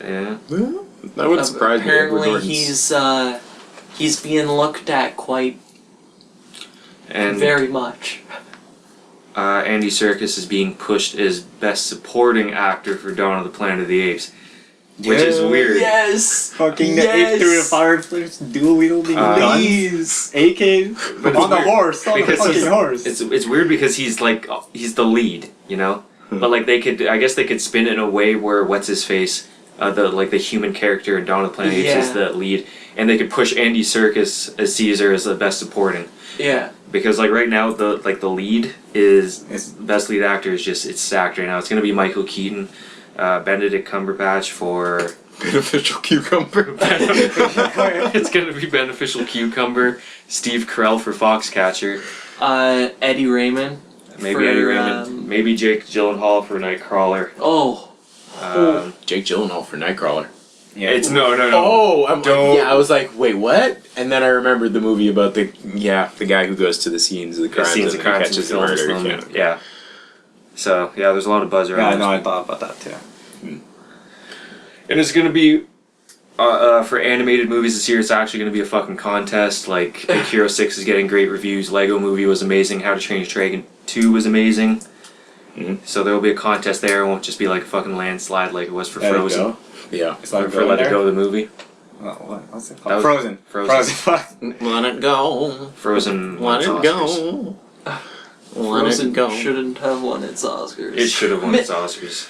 yeah. Well, that would surprise me. Edward Apparently, Norton's- he's being looked at quite And very much. Andy Serkis is being pushed as best supporting actor for Dawn of the Planet of the Apes, which is Yeah. weird. Yes. Fucking the Yes. ape through the fireplace, dual wielding guns, Please. AK But on it's the weird horse, on the because fucking he's- horse. It's weird because he's the lead, but like I guess they could spin it in a way where what's his face, the human character in Dawn of the Planet of the Apes is Yeah. the lead, and they could push Andy Serkis as Caesar as the best supporting. Yeah. Because like right now the lead is It's- best lead actor is just it's stacked right now. It's gonna be Michael Keaton, Benedict Cumberbatch for Beneficial cucumber. it's gonna be Beneficial Cucumber, Steve Carell for Foxcatcher, Eddie Raymond. maybe for, Eddie Raymond, maybe Jake Gyllenhaal for Nightcrawler. Oh. Jake Gyllenhaal for Nightcrawler. yeah. It's no. Oh, Don't- yeah. I was like, wait, what? And then I remembered the movie about the guy who goes to the scenes of the crimes Scenes and of crimes catches and the films murder. them. Yeah. So yeah, there's a lot of buzz Yeah, around. I know. this. I thought about that too. And it's gonna be for animated movies this year. It's actually gonna be a fucking contest. Like Big Hero 6 is getting great reviews. Lego Movie was amazing. How to Train Your Dragon 2 was amazing. Mhm. So there will be a contest there. It won't just be like a fucking landslide like it was for Let It Frozen. Go. Yeah. It's like For Let It Go, the movie. What's it That called? was- Frozen. Frozen. Fuck. Let it go. Frozen. Let won it Oscars. go. Let Frozen it go. shouldn't have won its Oscars. It should have won its Oscars.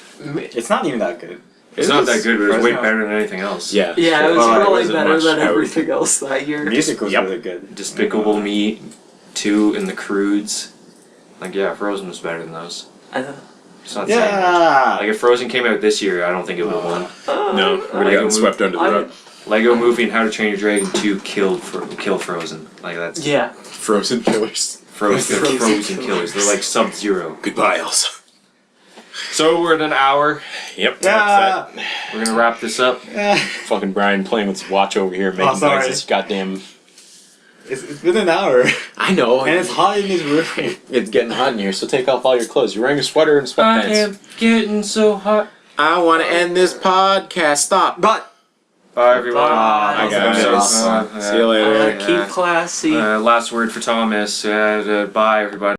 It's not even that good. It's It not was- that good, but it was way Frozen- better than anything else. Yeah. Yeah, it was Well, probably wasn't better much than out. everything else that year. Music was Yep. really good. Despicable Me 2 and The Croods. Like yeah, Frozen was better than those. It's not saying much. Yeah. Like if Frozen came out this year, I don't think it would have won. No, would have Lego gotten swept under the I- rug. Lego Movie and How to Train Your Dragon 2 Kill Frozen. Like that's Yeah. Frozen killers. Frozen Frozen killers. They're like Sub-Zero. Goodbye, Elsa. So we're at an hour. Yep. Yeah. That's We're gonna wrap this up. that. Fucking Brian playing with his watch over here, making sorry. noises. Goddamn. It's been an hour. I know. And it's hot in this room. It's getting hot in here, so take off all your clothes. You're wearing a sweater and I sweatpants. am getting so hot. I want to end this podcast. Stop. But Bye everyone. Bye. Hi guys. See you later. Keep classy. Last word for Thomas. Bye everybody.